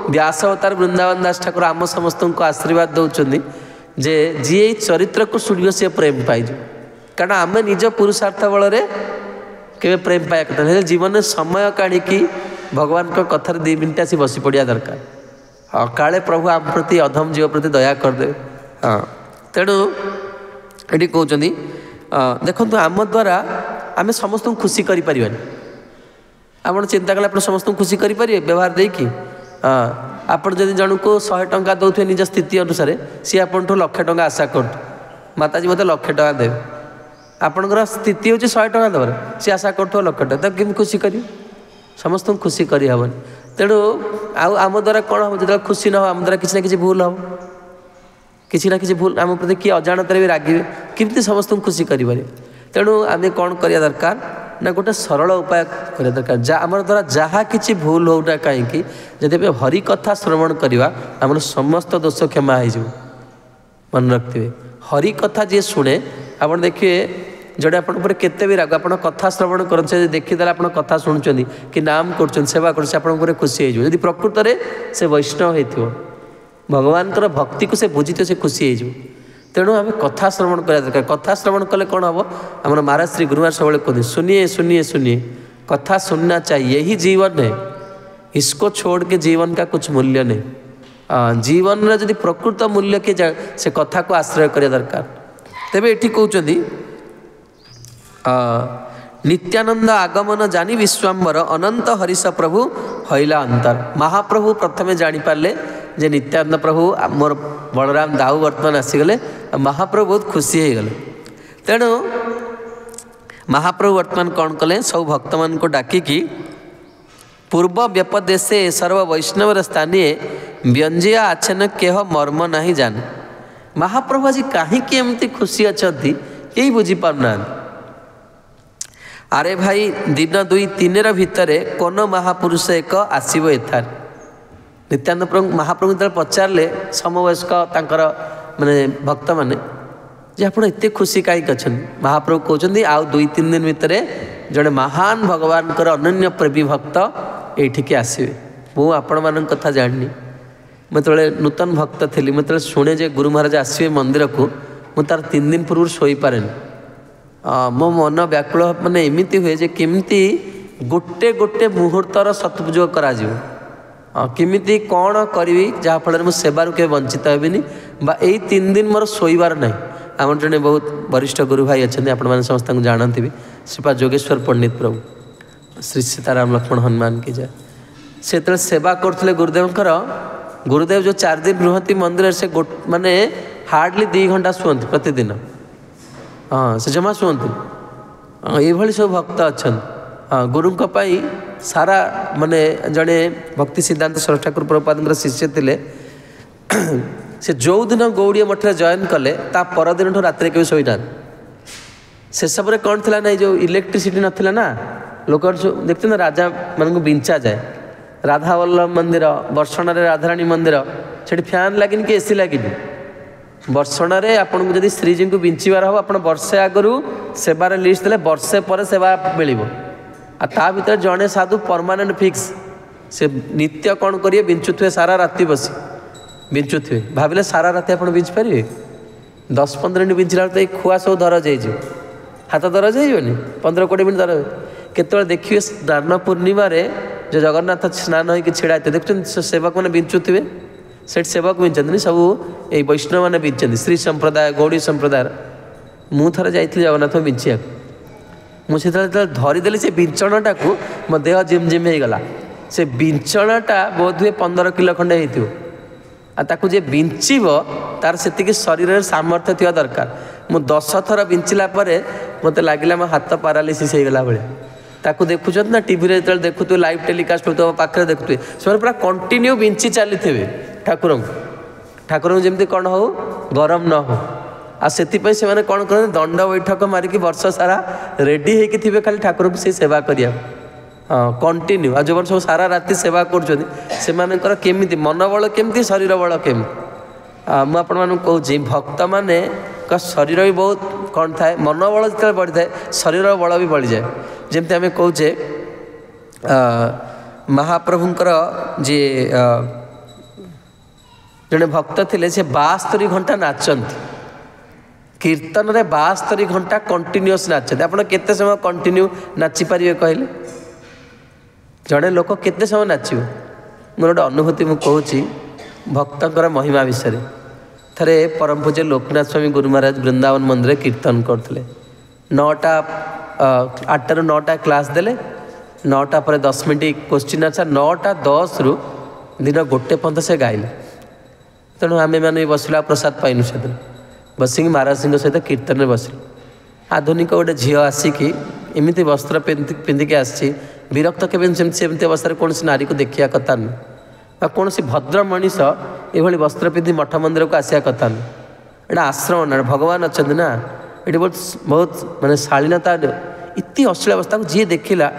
व्यास अवतार वृंदावन दास ठाकुर आम समस्त को आशीर्वाद दौरान जे जी चरित्र को शुणव सी प्रेम पाइज कारण आम निज पुरुषार्थ बल के प्रेम पाया कथा जीवन में समय काढ़ी भगवान को कथार 2 मिनट आसी बसी पड़ा दरकार। हाँ काले प्रभु आम प्रति अधम जीव प्रति दया करदे। हाँ तेणु ये कहते देखो आम द्वारा आम समस्त खुशी करें आप चिंता कले आप समस्त खुशी करेंगे व्यवहार देकी। हाँ आपड़ जब जन को 100 टंका दौथे निज स्थिति अनुसार सी आपठू 1,00,000 टंका आशा कर माताजी मत 1,00,000 टंका देवे ଆପଣଙ୍କର ସ୍ଥିତି ହେଉଛି 100 ଟଙ୍କା ଦେବାର, ସେ ଆଶା କରୁଥିବ 1,00,000 ଟଙ୍କା, ତାକୁ କେମିତି ଖୁସି କରିବେ? ସମସ୍ତଙ୍କୁ ଖୁସି କରିହେବନି। ତେଣୁ ଆଉ ଆମ ଦ୍ୱାରା କ'ଣ ହେବ? ଯେତେବେଳେ ଖୁସି ନ ହେବ ଆମ ଦ୍ୱାରା କିଛି ନା କିଛି ଭୁଲ ହେବ, କିଛି ନା କିଛି ଭୁଲ ଆମ ପ୍ରତି କିଏ ଅଜାଣତରେ ବି ରାଗିବେ, କେମିତି ସମସ୍ତଙ୍କୁ ଖୁସି କରିପାରିବେ? ତେଣୁ ଆମେ କ'ଣ କରିବା ଦରକାର ନା ଗୋଟେ ସରଳ ଉପାୟ କରିବା ଦରକାର। ଆମର ଦ୍ୱାରା ଯାହା କିଛି ଭୁଲ ହେଉନା କାହିଁକି, ଯଦି ଆମେ ହରି କଥା ଶ୍ରବଣ କରିବା ଆମର ସମସ୍ତ ଦୋଷ କ୍ଷମା ହେଇଯିବ। ମନେ ରଖିଥିବେ, ହରି କଥା ଯିଏ ଶୁଣେ, ଆପଣ ଦେଖିବେ ଯେଉଁଟା ଆପଣଙ୍କ ଉପରେ କେତେ ବି ରାଗ, ଆପଣ କଥା ଶ୍ରବଣ କରନ୍ତି, ଯଦି ଦେଖିଦେଲେ ଆପଣ କଥା ଶୁଣୁଛନ୍ତି କି ନାମ କରୁଛନ୍ତି, ସେବା କରୁଛନ୍ତି, ଆପଣଙ୍କ ଉପରେ ଖୁସି ହେଇଯିବ। ଯଦି ପ୍ରକୃତରେ ସେ ବୈଷ୍ଣବ ହେଇଥିବ, ଭଗବାନଙ୍କର ଭକ୍ତିକୁ ସେ ବୁଝିଥିବ, ସେ ଖୁସି ହେଇଯିବ। ତେଣୁ ଆମେ କଥା ଶ୍ରବଣ କରିବା ଦରକାର। କଥା ଶ୍ରବଣ କଲେ କ'ଣ ହେବ? ଆମର ମହାରାଜ ଶ୍ରୀ ଗୁରୁବାର ସବୁବେଳେ କୁହନ୍ତି, ଶୁନିଏ ଶୁନିଏ ଶୁନିଏ, କଥା सुनना चाहिए, यही जीवन है, इसको छोड़ के जीवन का कुछ मूल्य नहीं। जीवन जदि प्रकृत मूल्य किए जाए से कथा को आश्रय करिया दरकार। तेबे एठी कहउचंदी नित्यानंद आगमन जानी विश्वाम्बर अनंत हरिष प्रभु हईला अंतर। महाप्रभु प्रथमे जानी पारले जे नित्यानंद प्रभु मोर बलराम दाऊ वर्तमान आसीगले, महाप्रभु बहुत खुशी हो गले। तेणु महाप्रभु वर्तमान कौन कले, सब भक्त मान को डाकिकी पूर्व व्यपदेशे सर्व वैष्णव स्थानीय व्यंजिया आछन केह मर्म नहीं जान। महाप्रभु आज कहीं एमती खुशी अच्छा यही बुझी पारना। अरे भाई दिन 2-3 भितर कौन महापुरुष एक आसब एथार। नित्यानंद प्रभु महाप्रभु जो पचारे समवयस्क तांकर माने भक्त माने जे आप एत खुशी कहीं अच्छा, महाप्रभु कहते आउ 2-3 दिन भितर जड़े महान भगवान अनन्य प्रेमी भक्त ये आसवे। मु आपण मान कथा जानी, मुझे नूतन भक्त थी, मुझे शुणे जे गुरु महाराज आसवे मंदिर को, मुझे 3 दिन पूर्व शोई पारे। मो मन व्याकुल माने एमती हुए जे केमती गोटे गोटे मुहूर्तर सदुपयोग करा किमिति कौन करी जहाँफल मुझे सेवार के वंचित हेबिनी बा 3 दिन मोर शोइबार ना। आम जड़े बहुत वरिष्ठ गुरु भाई अच्छा, आपण मैंने समस्त जानते भी, श्रीपाद जोगेश्वर पंडित प्रभु श्री सीताराम लक्ष्मण हनुमान की जाए, से तो सेवा करते गुरुदेवकर। गुरुदेव जो 4 दिन रुहति मंदिर से माने हार्डली 2 घंटा शुअंती प्रतिदिन। हाँ से जमा शुअंती। ये सब भक्त अच्छा गुरु सारा माने जड़े भक्ति सिद्धांत सरस्वती ठाकुर प्रभुपाद शिष्य थे। से जो दिन गौड़िया मठ जॉइन कले ता परदिन रात्रि के शोना। से सब कौन थी ना, जो इलेक्ट्रिसिटी नाला ना, लोक देखते ना राजा मान बिंचा जाए। राधा वल्लभ मंदिर, बर्षण राधाराणी मंदिर, से फैन लगे कि एसी लगे। बर्षण आपन को जब श्रीजी को बिंचार हम, आप वर्षे आगु सेवार लिस्ट देते, वर्षे पर सेवा मिल ता भर जड़े साधु परमानेंट फिक्स से नित्य कौन करेंगे, बिंचुथे सारा राति बसी बिंचुथे। भाविले सारा राति आप बिंच पारे 10-15 मिनट बिंचला तो खुआ सब दरज हो, हाथ दरज होनी 15-20 मिनट दरज। केतल देखिए स्नान पूर्णिमा जो जगन्नाथ स्नान होकर छिड़ा होते देखते सेवक मैंने बिंचुथे, से सेवक बिंचती सब ये वैष्णव मैंने बिंचती, श्री संप्रदाय गौड़ी संप्रदाय। मु थरे जाइए जगन्नाथ बिंचिया, मुझे धरीदेली से बिंचणटा को मो देह जिम होगला। से बिंचणटा बोध हुए 15 किलो खंडे होता जे बिंचब तार से शरीर में सामर्थ्य थी दरकार। मु 10 थर बिंचिला मत लगे मो हाथ पारालीसीस होगला भाया। ताकू देखुं ना टीवी जो देखुए लाइव टेलीकास्ट होता पाखे देखुए से पूरा कंटिन्यू बिंची चली थे ठाकुर ठाकुर जमी कौन हो गरम न हो। आपाई से कौन कर दंड बैठक मारिकी वर्ष सारा रेडी होके खाली ठाकुर को से सेवा करिया। हाँ कंटिन्यू आज जो सब सारा राति सेवा कर केमी मनोबल केमती शरीर बल केमी। मुझे कहूँ भक्त माने का शरीर भी बहुत कौन थाए, मनोबल जो बढ़ी थाए शरीर बल भी बढ़ी जाए। जमती आम कहे महाप्रभुंकर जी जड़े भक्त थे से 72 घंटा नाचती कीर्तन रे 72 घंटा कंटिन्यूअस नाचते। आप केते समय कंटिन्यू नाची पारे कहले जड़े लोक केते समय नाचो। मोर गोटे अनुभूति मुझे कहूँ भक्तर महिमा विषय। थरे परम पूज्य लोकनाथ स्वामी गुरु महाराज वृंदावन मंदिर कीर्तन करते 9टा 8 ରୁ 9टा क्लास देले 9टा पर 10 मिनट क्वेश्चन आंसर 9टा 10 रु दिन 1 पर्यंत से गाइले। तेणु आम मैंने बसला प्रसाद पाइनु से बसिक महाराज सहित कीर्तन में बसिलु। आधुनिक गोटे झील आसिकी एमती वस्त्र पिंधिकी आसी विरक्त केवे सेमती अवस्था कौन नारी को देखा कथा नुह कौन भद्र मनीष ये वस्त्र पिंधि मठ मंदिर को आसा कथा नुह एटा आश्रम ना भगवान अच्छा ना ये बहुत बहुत मानने शालीनता इतनी अश्लील अवस्था को जी देखला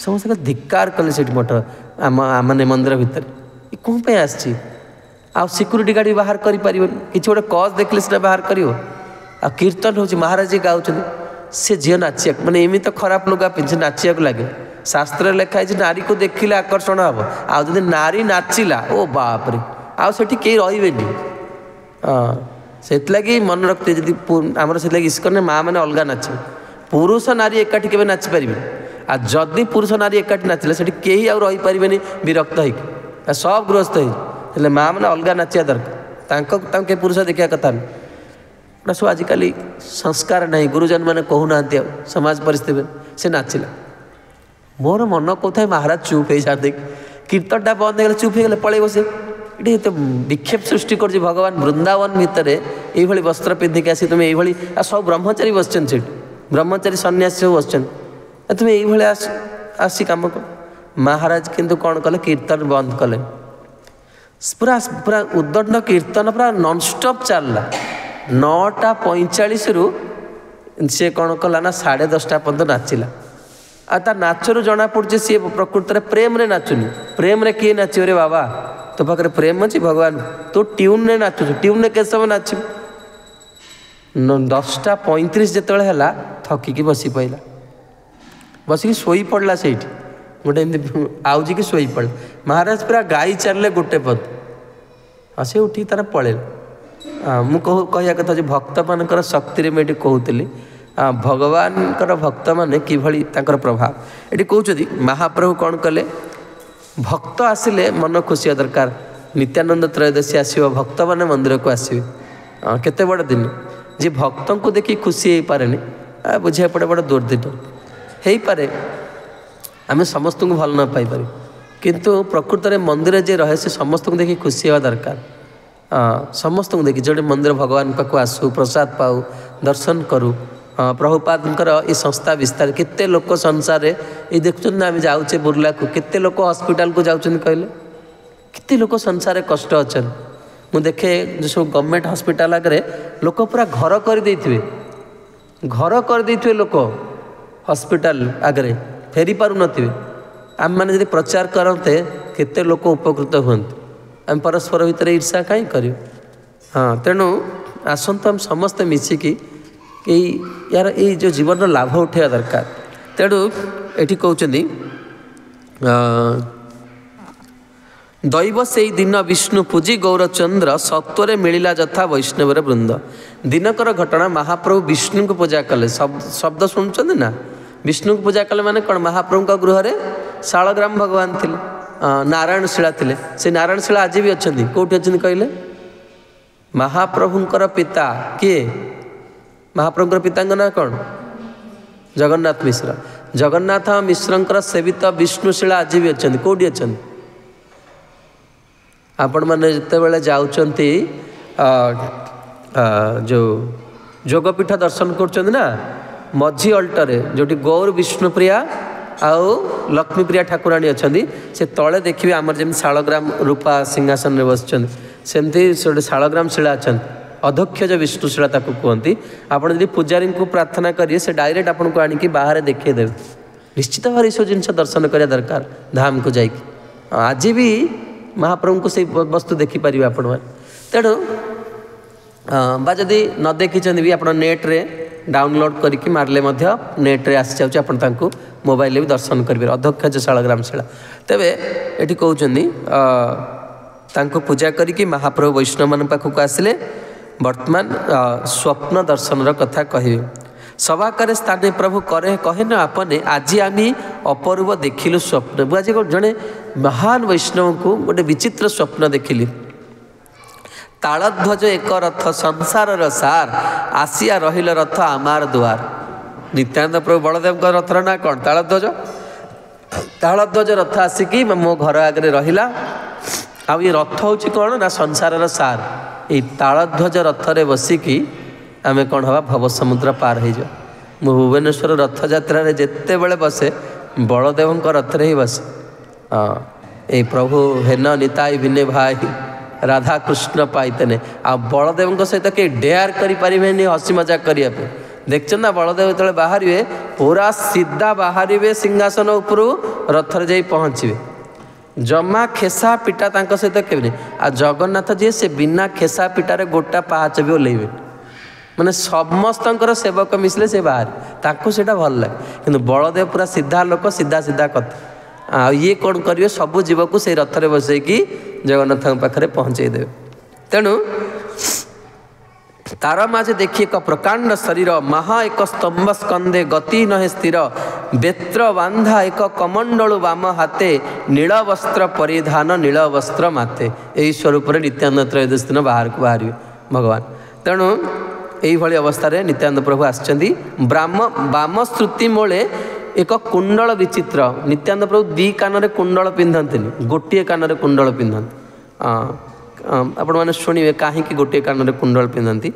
समस्त धिक्कार कले से मठ माने मंदिर भितर ये कौन पे आसी आ सिक्यूरीटी गार्ड बाहर कर कि गोटे कज देखले से बाहर कर कीर्तन हो महाराज जी गाँव से झील नाचिया माने एमती तो खराब लुगा पिंधि नाचिया लगे शास्त्र लिखाई नारी को देखिले आकर्षण हम आदि नारी नाचिला ओ बापरे आठी कहीं रही हाँ से मन रखते जी आमर से इस्कन माँ मैंने अलग नाचे पुरुष नारी एकाठी के नाची पारे आ जदि पुरुष नारी एकाठी नाचिले से कहीं आउ रही पारे विरक्त हो सब गृहस्थ हो माँ मैंने अलग नाचिया दरकार पुरुष देखा कथा ना सब आजिकल संस्कार ना गुरुजन मैंने कहूना समाज परिस्थिति से नाचिला मोर मन कौन महाराज चुप हो जाते कीर्तनटा बंद हो चुप हो गले पलैब से ये तो विक्षेप सृष्टि कर भगवान वृंदावन भितर ये वस्त्र पिंधिक आसी तुम ये सब ब्रह्मचारी बसचन से ब्रह्मचारी सन्यासी सब बसचन तुम ये आसी कम कर महाराज किंतु कौन कले कीर्तन बंद कले पूरा पूरा उद्दंड कीर्तन पूरा नॉनस्टॉप चलला 9:45 से कौन कला ना 10:30 पर्यंत नाचिला आ नाचर जना पड़े सी प्रकृत प्रेम रे नाचुनी प्रेम रे किए नाचो रे बाबा तो पाखे प्रेम अच्छी भगवान तो ट्यून रे नाचु ट्यून रे के समय नाच 10:35 जिते है थकिकी बसी पड़ा बसिकी शोई पड़ा से गोटे आउजी की शोई पड़ा महाराज पूरा गाई चलले गोटे पद हाँ से उठी तार पड़े मु कहया कथा जो भक्त मानकर शक्ति मुझे कहूली भगवान भक्त मान कि प्रभाव ये कहते महाप्रभु कौन कले भक्त आसिले मन खुशी दरकार नित्यानंद त्रयोदशी आसो भक्त मैंने मंदिर को आसवे केते बड़ दिन जी भक्त को देखी खुशी हो पारे बुझे पड़े बड़ा दुर्दिन हो पारे आम समस्त को भल न पाई किंतु प्रकृत में मंदिर जे रहे से समस्त को देखी खुशी हवा दरकार समस्त को देखी जो मंदिर भगवान पाक आसू प्रसाद पाऊ दर्शन करूँ प्रभुपादर ये संस्था विस्तार केते लोक संसार ये देखुं ना आम जाऊे बुर्ला को केते लोक हॉस्पिटल को जाऊँ कहले केते लोक संसार कष्ट अच्छा मु देखे जो सब गवर्नमेंट हॉस्पिटल आगे लोक पूरा घर कर लोक हॉस्पिटल आगे फेरी पार थे आम मैंने जब प्रचार करते केते लोक उपकृत हुए आम परस्पर भितर ईर्षा कहीं कर हाँ तेणु आसतु आम समस्ते मिसिकी कि यार ये जो जीवन लाभ उठा दरकार तेणु ये कहते दैव से दिन विष्णु पूजी गौरचंद्र सत्वरे मिला जथा वैष्णवर वृंद दिनकर घटना महाप्रभु विष्णु को पूजा कले शब्द शुणुं ना विष्णु को पूजा कले माने कौन महाप्रभु गृह में शालग्राम भगवान थे नारायणशिला थे से नारायणशिला आज भी अच्छा कौटी अच्छा कहले महाप्रभुंकर पिता किए महाप्रभुंकर पिता ना कौन जगन्नाथ मिश्र जगन्नाथ मिश्र सेवित विष्णुशिला आज भी अच्छा कौटी अच्छा आपण मैंने जिते जाऊँच जो जोगपीठ दर्शन कर मझी अल्टरे जोटी गौर विष्णुप्रिया आउ लक्ष्मीप्रिया ठाकुराणी अच्छा से तले देखिए आमर जमी शालग्राम रूपा सिंहासन में बसचंद सेमती गोटे शालग्राम शिला अच्छा अध्यक्ष विष्णुशिला कहती आपड़ जब पूजारी को प्रार्थना करिए से डायरेक्ट आपन को आनिकी बाहर देखिए निश्चित भाव ये सब जिन दर्शन करा दरकार धाम को जाकि आज भी महाप्रभु को से वस्तु देखिपारे आपण तेणु बा जदि न देखी भी आप नेट्रे डाउनलोड करके मारले नेट्रे आसी जाऊँच आपको मोबाइल भी दर्शन करेंगे अध्यक्ष शालग्राम शिला तेरे ये कहते पूजा करके महाप्रभु वैष्णव मान पाखक आसिले वर्तमान स्वप्न दर्शन कथा कहे सभाकार स्थाने प्रभु करे कहे न आपने आज आम अपूर्व देखिलु स्वप्न आज जड़े महान वैष्णव को गोटे विचित्र स्वप्न देखिली तालध्वज एक रथ संसार सार आसिया रहिल रथ आमार दुआर नित्यानंद प्रभु बलदेव रथर ना कौन तालध्वज रथ आसिकी मो घर आगे रहिला आ ये रथ हूँ कौन ना संसार सार ये तालध्वज रथरे बसिकी आमे कौन हवा भव समुद्र पार हो जा। मु भुवनेश्वर रथयात्रा जिते बड़े बसे बलदेव रथ ही बसे। ये प्रभु हेन निताई विने भाई राधा कृष्ण पाइतने आ बलदेव सहित कई डेयर करें हसी मजाक करने देख ना बलदेव जो बाहर पूरा सीधा बाहर सिंहासन उपरू रथर जा पहुँचे जमा खेसा पिटा सहित के आ जगन्नाथ जी से बिना खेसा पिटारे गोटा पाहाच भी ओल्लैबे माने समस्त सेवक मिसले से बाहर ताकू से भल लगे कि बलदेव पूरा सीधा लोक सीधा सीधा कथा ये कौन करेंगे सबू जीव को से रथ में बसैकी जगन्नाथ पाखे पहुँचे देवे। तेणु तार माझे देखिए एक प्रकांड शरीर महा एक स्तंभ स्कंदे गति नहे स्थिर बेत्र बांधा एक कमंडलु वाम हाथे नील वस्त्र परिधान नील वस्त्र माथे यही स्वरूप नित्यानंद त्रयोदश दिन बाहर को बाहर भगवान। तेणु यही अवस्था नित्यानंद प्रभु आसचंदी बाम श्रुति मूले एक कुंडल विचित्र नित्यानंद प्रभु दी कान कुंडल पिंधती गोटे कान कुंडल पिंधती आपण मैंने शुणे कहीं गोटे कान कुंडल पिंधती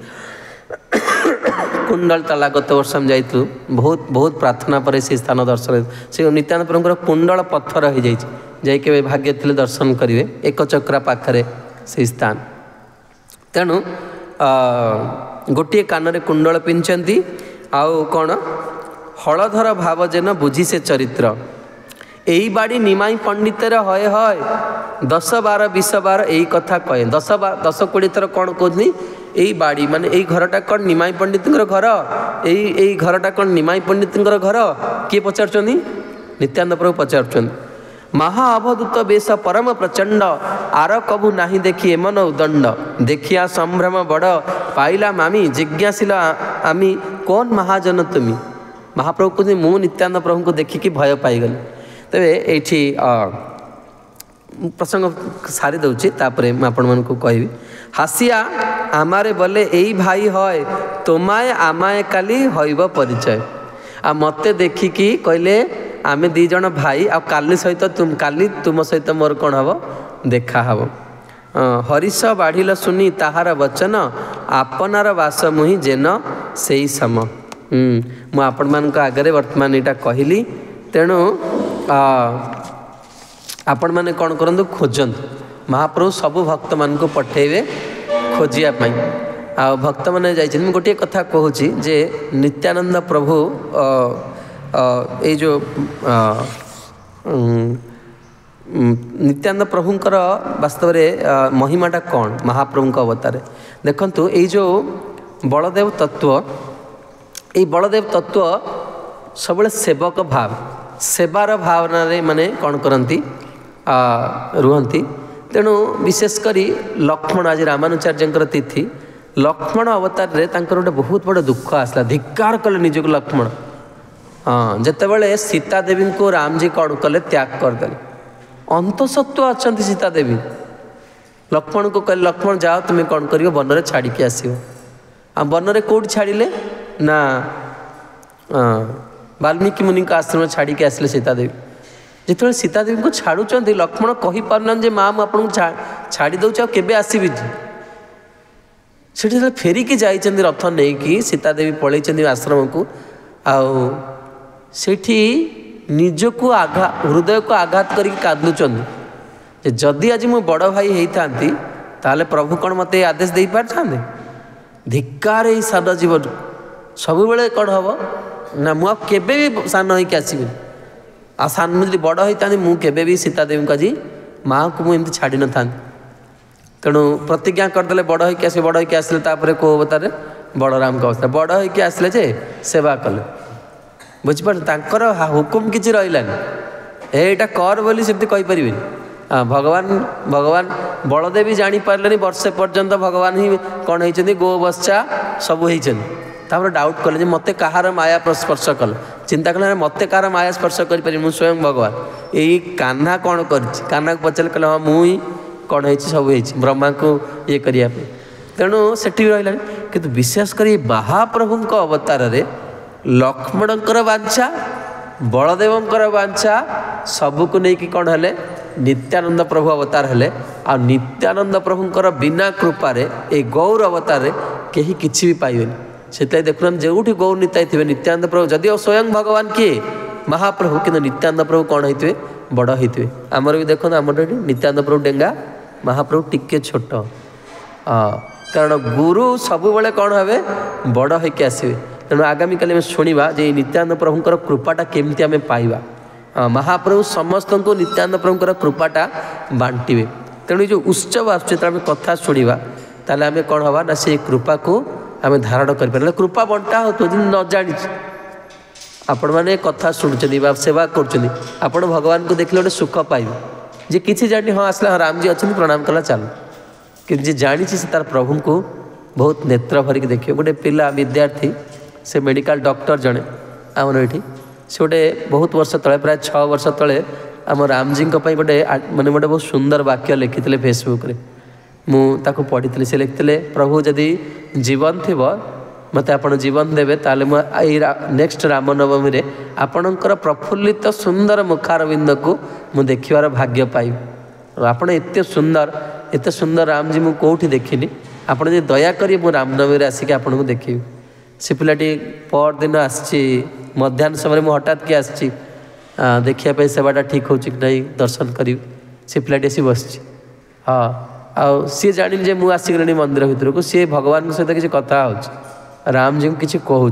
कुंडल ताला गत वर्ष हम जाइलु बहुत बहुत प्रार्थना पर से स्थान दर्शन से नित्यानंद प्रभुर कुंडल पत्थर हो जाए भाग्य थे दर्शन करेंगे एक चक्रा पाखरे से स्थान। तेणु गोटे कान कुंडल पिंधती आउ कौन हलधर भाव जेन बुझी से चरित्र यही बाड़ी निमाई पंडितर हय हय 10 12 20 बार यही कथा कहे 10 20 थर कौन कहनी यही बाड़ी माने यही घरटा कौन निमाई पंडित घर यही घरटा कौन निमाई पंडित घर किए पचार नित्यानंद प्रभु पचार महा अवधूत बेश परम प्रचंड आर कबू नाही देखी एमन उदंड देखिया संभ्रम बड़ पाइला मामी जिज्ञासिला आमी कौन महाजन तुम्हें महाप्रभु कहते मु नित्यानंद प्रभु को देखिकी भय पाईगली। तेरे ये प्रसंग सारी दूची तापर आपण को कहबी हासिया आमारे बोले यही भाई हय तोमाए आमाए काली हईब परिचय आ मते देखिकी कहले आमे दी जन भाई आ काली सहित तुम सहित मोर कौन हम देखा हम हरीश बाढ़िल सुनी ताहार वचन आपनार वास मुहि जेन से सम मु आपण मान आगे वर्तमान यहाँ कहली। तेणु आपण मैंने कौन करूँ खोजत महाप्रभु सबु भक्त मान को पठेबे खोजापी आ भक्त मैंने जाइए गोटे कथा कहूँ जे नित्यानंद प्रभु ये जो नित्यानंद प्रभुंकर वास्तव में महिमाटा कौन महाप्रभु अवतार देखंतु ये जो बलदेव तत्व ये बलदेव तत्व सब सेवक भाव सेवार भावना माने कौन करती रुहंती। तेणु विशेषकर लक्ष्मण आज रामानुचार्य तिथि लक्ष्मण अवतार रे तांकर गोटे बहुत बड़ दुख आसला धिक्कार कले निजक लक्ष्मण हाँ जितेबाला सीता देवी को रामजी कौन कले त्याग करदे अंतसत्व अच्छा सीता देवी लक्ष्मण को कहले लक्ष्मण जाओ तुम्हें कौन कर वन में छाड़ी आसो आ वन में कौट छाड़े ना वाल्मीकि मुनि का आश्रम छाड़ी आसले सीता देवी जिते सीता देवी को छाड़ुंट लक्ष्मण कही पारना जे माँ मुझे छाड़ी दौच केबे आसबि से फेरिकी जाइए रथ नहीं कि सीता देवी पलैं आश्रम को आठी निजक हृदय को आघात करके कादुंच जदि आज मु बड़ भाई होता ताले प्रभु कौन मत आदेश दे पारे धिक्कार ही सान जीवन सब बेले कौन हम ना मुझे भी सान होकर आसबि आ सान मुझे बड़ होता मुझे भी सीता देवी को आज माँ को मुझे छाड़ी न था। तेणु प्रतिज्ञा करदे बड़ होकर आस बड़ होकर आसले कौ अवतार बलराम का अवस्था बड़ होकर आसले जे सेवा कले बुझिपार हुकुम किसी रही एटा कर बोली से कहीपर भगवान भगवान बलदेव जापारे वर्षे पर्यंत भगवान ही कौन होती गो बच्चा सब होती डाउट कले मत कहार माया स्पर्श कल चिंता कल मत कहार माया स्पर्श कर स्वयं भगवान यही कान्हा कौन करना को पचारे कहले हाँ मुई कौन हो सब हो ब्रह्मा को ये करने तेणु से रहा कि विशेषकर महाप्रभु अवतार लक्ष्मणकर बांछा बलदेवंकर बांछा सबको लेकिन कौन है नित्यानंद प्रभु अवतार हेले आ नित्यानंद प्रभुंकर बिना कृपारे ए गौर अवतार कहीं किसी भी पाइबेनि से देखुना जो गौर निताई थे नित्यानंद प्रभु जदि स्वयं भगवान किए महाप्रभु कि नित्यानंद प्रभु कौन होते बड़ होते आमर भी देखो आमर नित्यानंद प्रभु डेंगा महाप्रभु टिके छोट कारण गुरु सब बेले कौन हे बड़ होके आसवे तेणु आगामी काली शुणा जे नित्यानंद प्रभुंर कृपाटा केमती आम पाइबा महाप्रभु समस्त को नित्यानंद प्रभुंर कृपाटा बांटे तेणु जो उत्सव आम कथा शुणा ताले आम कौन हवा ना से कृपा को आम धारण कर कृपा बंटा हो तो न जानी आपण मैंने कथा शुणुं सेवा कर भगवान को देखले गोटे सुख पाइबे जे किसी जानी हाँ आसला हाँ रामजी अच्छा प्रणाम कला चलो कि जे जानी से तार प्रभु को बहुत नेत्र भरिक देखिए गोटे पिला विद्यार्थी से मेडिकल डॉक्टर जड़े आमर ये से गोटे बहुत वर्ष तले प्राय 6 वर्ष तले आम रामजी गोटे माने गोटे बहुत सुंदर वाक्य लिखी फेसबुक रे मुझे पढ़ी से लिखते प्रभु जदि जीवन थी मत आप जीवन देवे ताले नेक्स्ट रामनवमी रे आपणकर प्रफुल्लित सुंदर मुखारविंद को मु देखिबार भाग्य पाई आपण एत सुंदर रामजी मु कोठी देखिनी आपण जे दया करी मु रामनवमी रे आसिक आपन को देखिबी से पिलाटी पर दिन आसी मध्याह्न समय मु हठात के आसी देखिया सेवाटा ठीक हो नहीं दर्शन करी से पिलाटी आसी बस हाँ आ सी जानी जे मु आसिगली मंदिर भितर को सी भगवान सहित किसी कथा हो रामजी को किसी कहूँ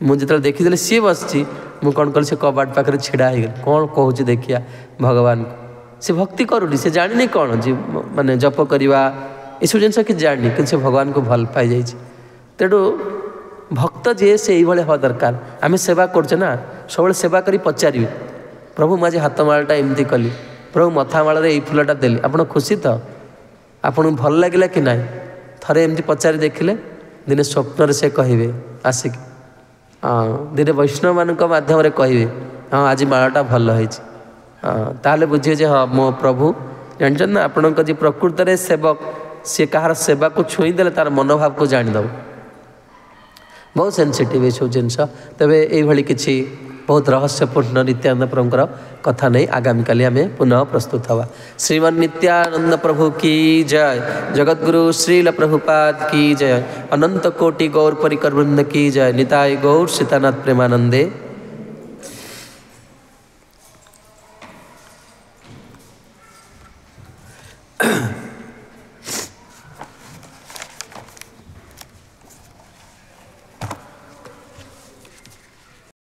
मुझे देखी सी बस कौन कल से कबाट पाखे छिड़ा हो कौन कहूँ देखिया भगवान को से भक्ति करूनी से जानी कौन जी माने जप करवा यू जिन कि जानी कि से भगवान को भल पाई जाइए तेणु भक्त जी से ये हवा दरकार आम सेवा करचे ना सब सेवा करी पचारे प्रभु मुझे हाथमालटा एमती कली प्रभु मथामाल फुलटा देली आप खुशी तो आपन भल लगे कि ना थे एमती पचारि देखिले दिने स्वप्न से कहे आसिक दिने वैष्णव मान मध्यम कहे हाँ आज मालाटा भल है ताले बुझे जे हाँ मो प्रभु जानते ना आपण जी प्रकृत में सेवक सी कहार सेवा को छुईदे तार मनोभाव को जानीदेव बहुत सेनसिटिव ये सब जिनस तेरे ये किसी बहुत रहस्यपूर्ण नित्यानंद प्रभुंर कथा नहीं आगामी काली आम पुनः प्रस्तुत हवा। श्रीमन नित्यानंद प्रभु की जय, जगतगुरु श्रील प्रभुपाद की जय, अनंत कोटि गौर परिकर वृंद की जय, निताय गौर सीतानाथ प्रेमानंदे।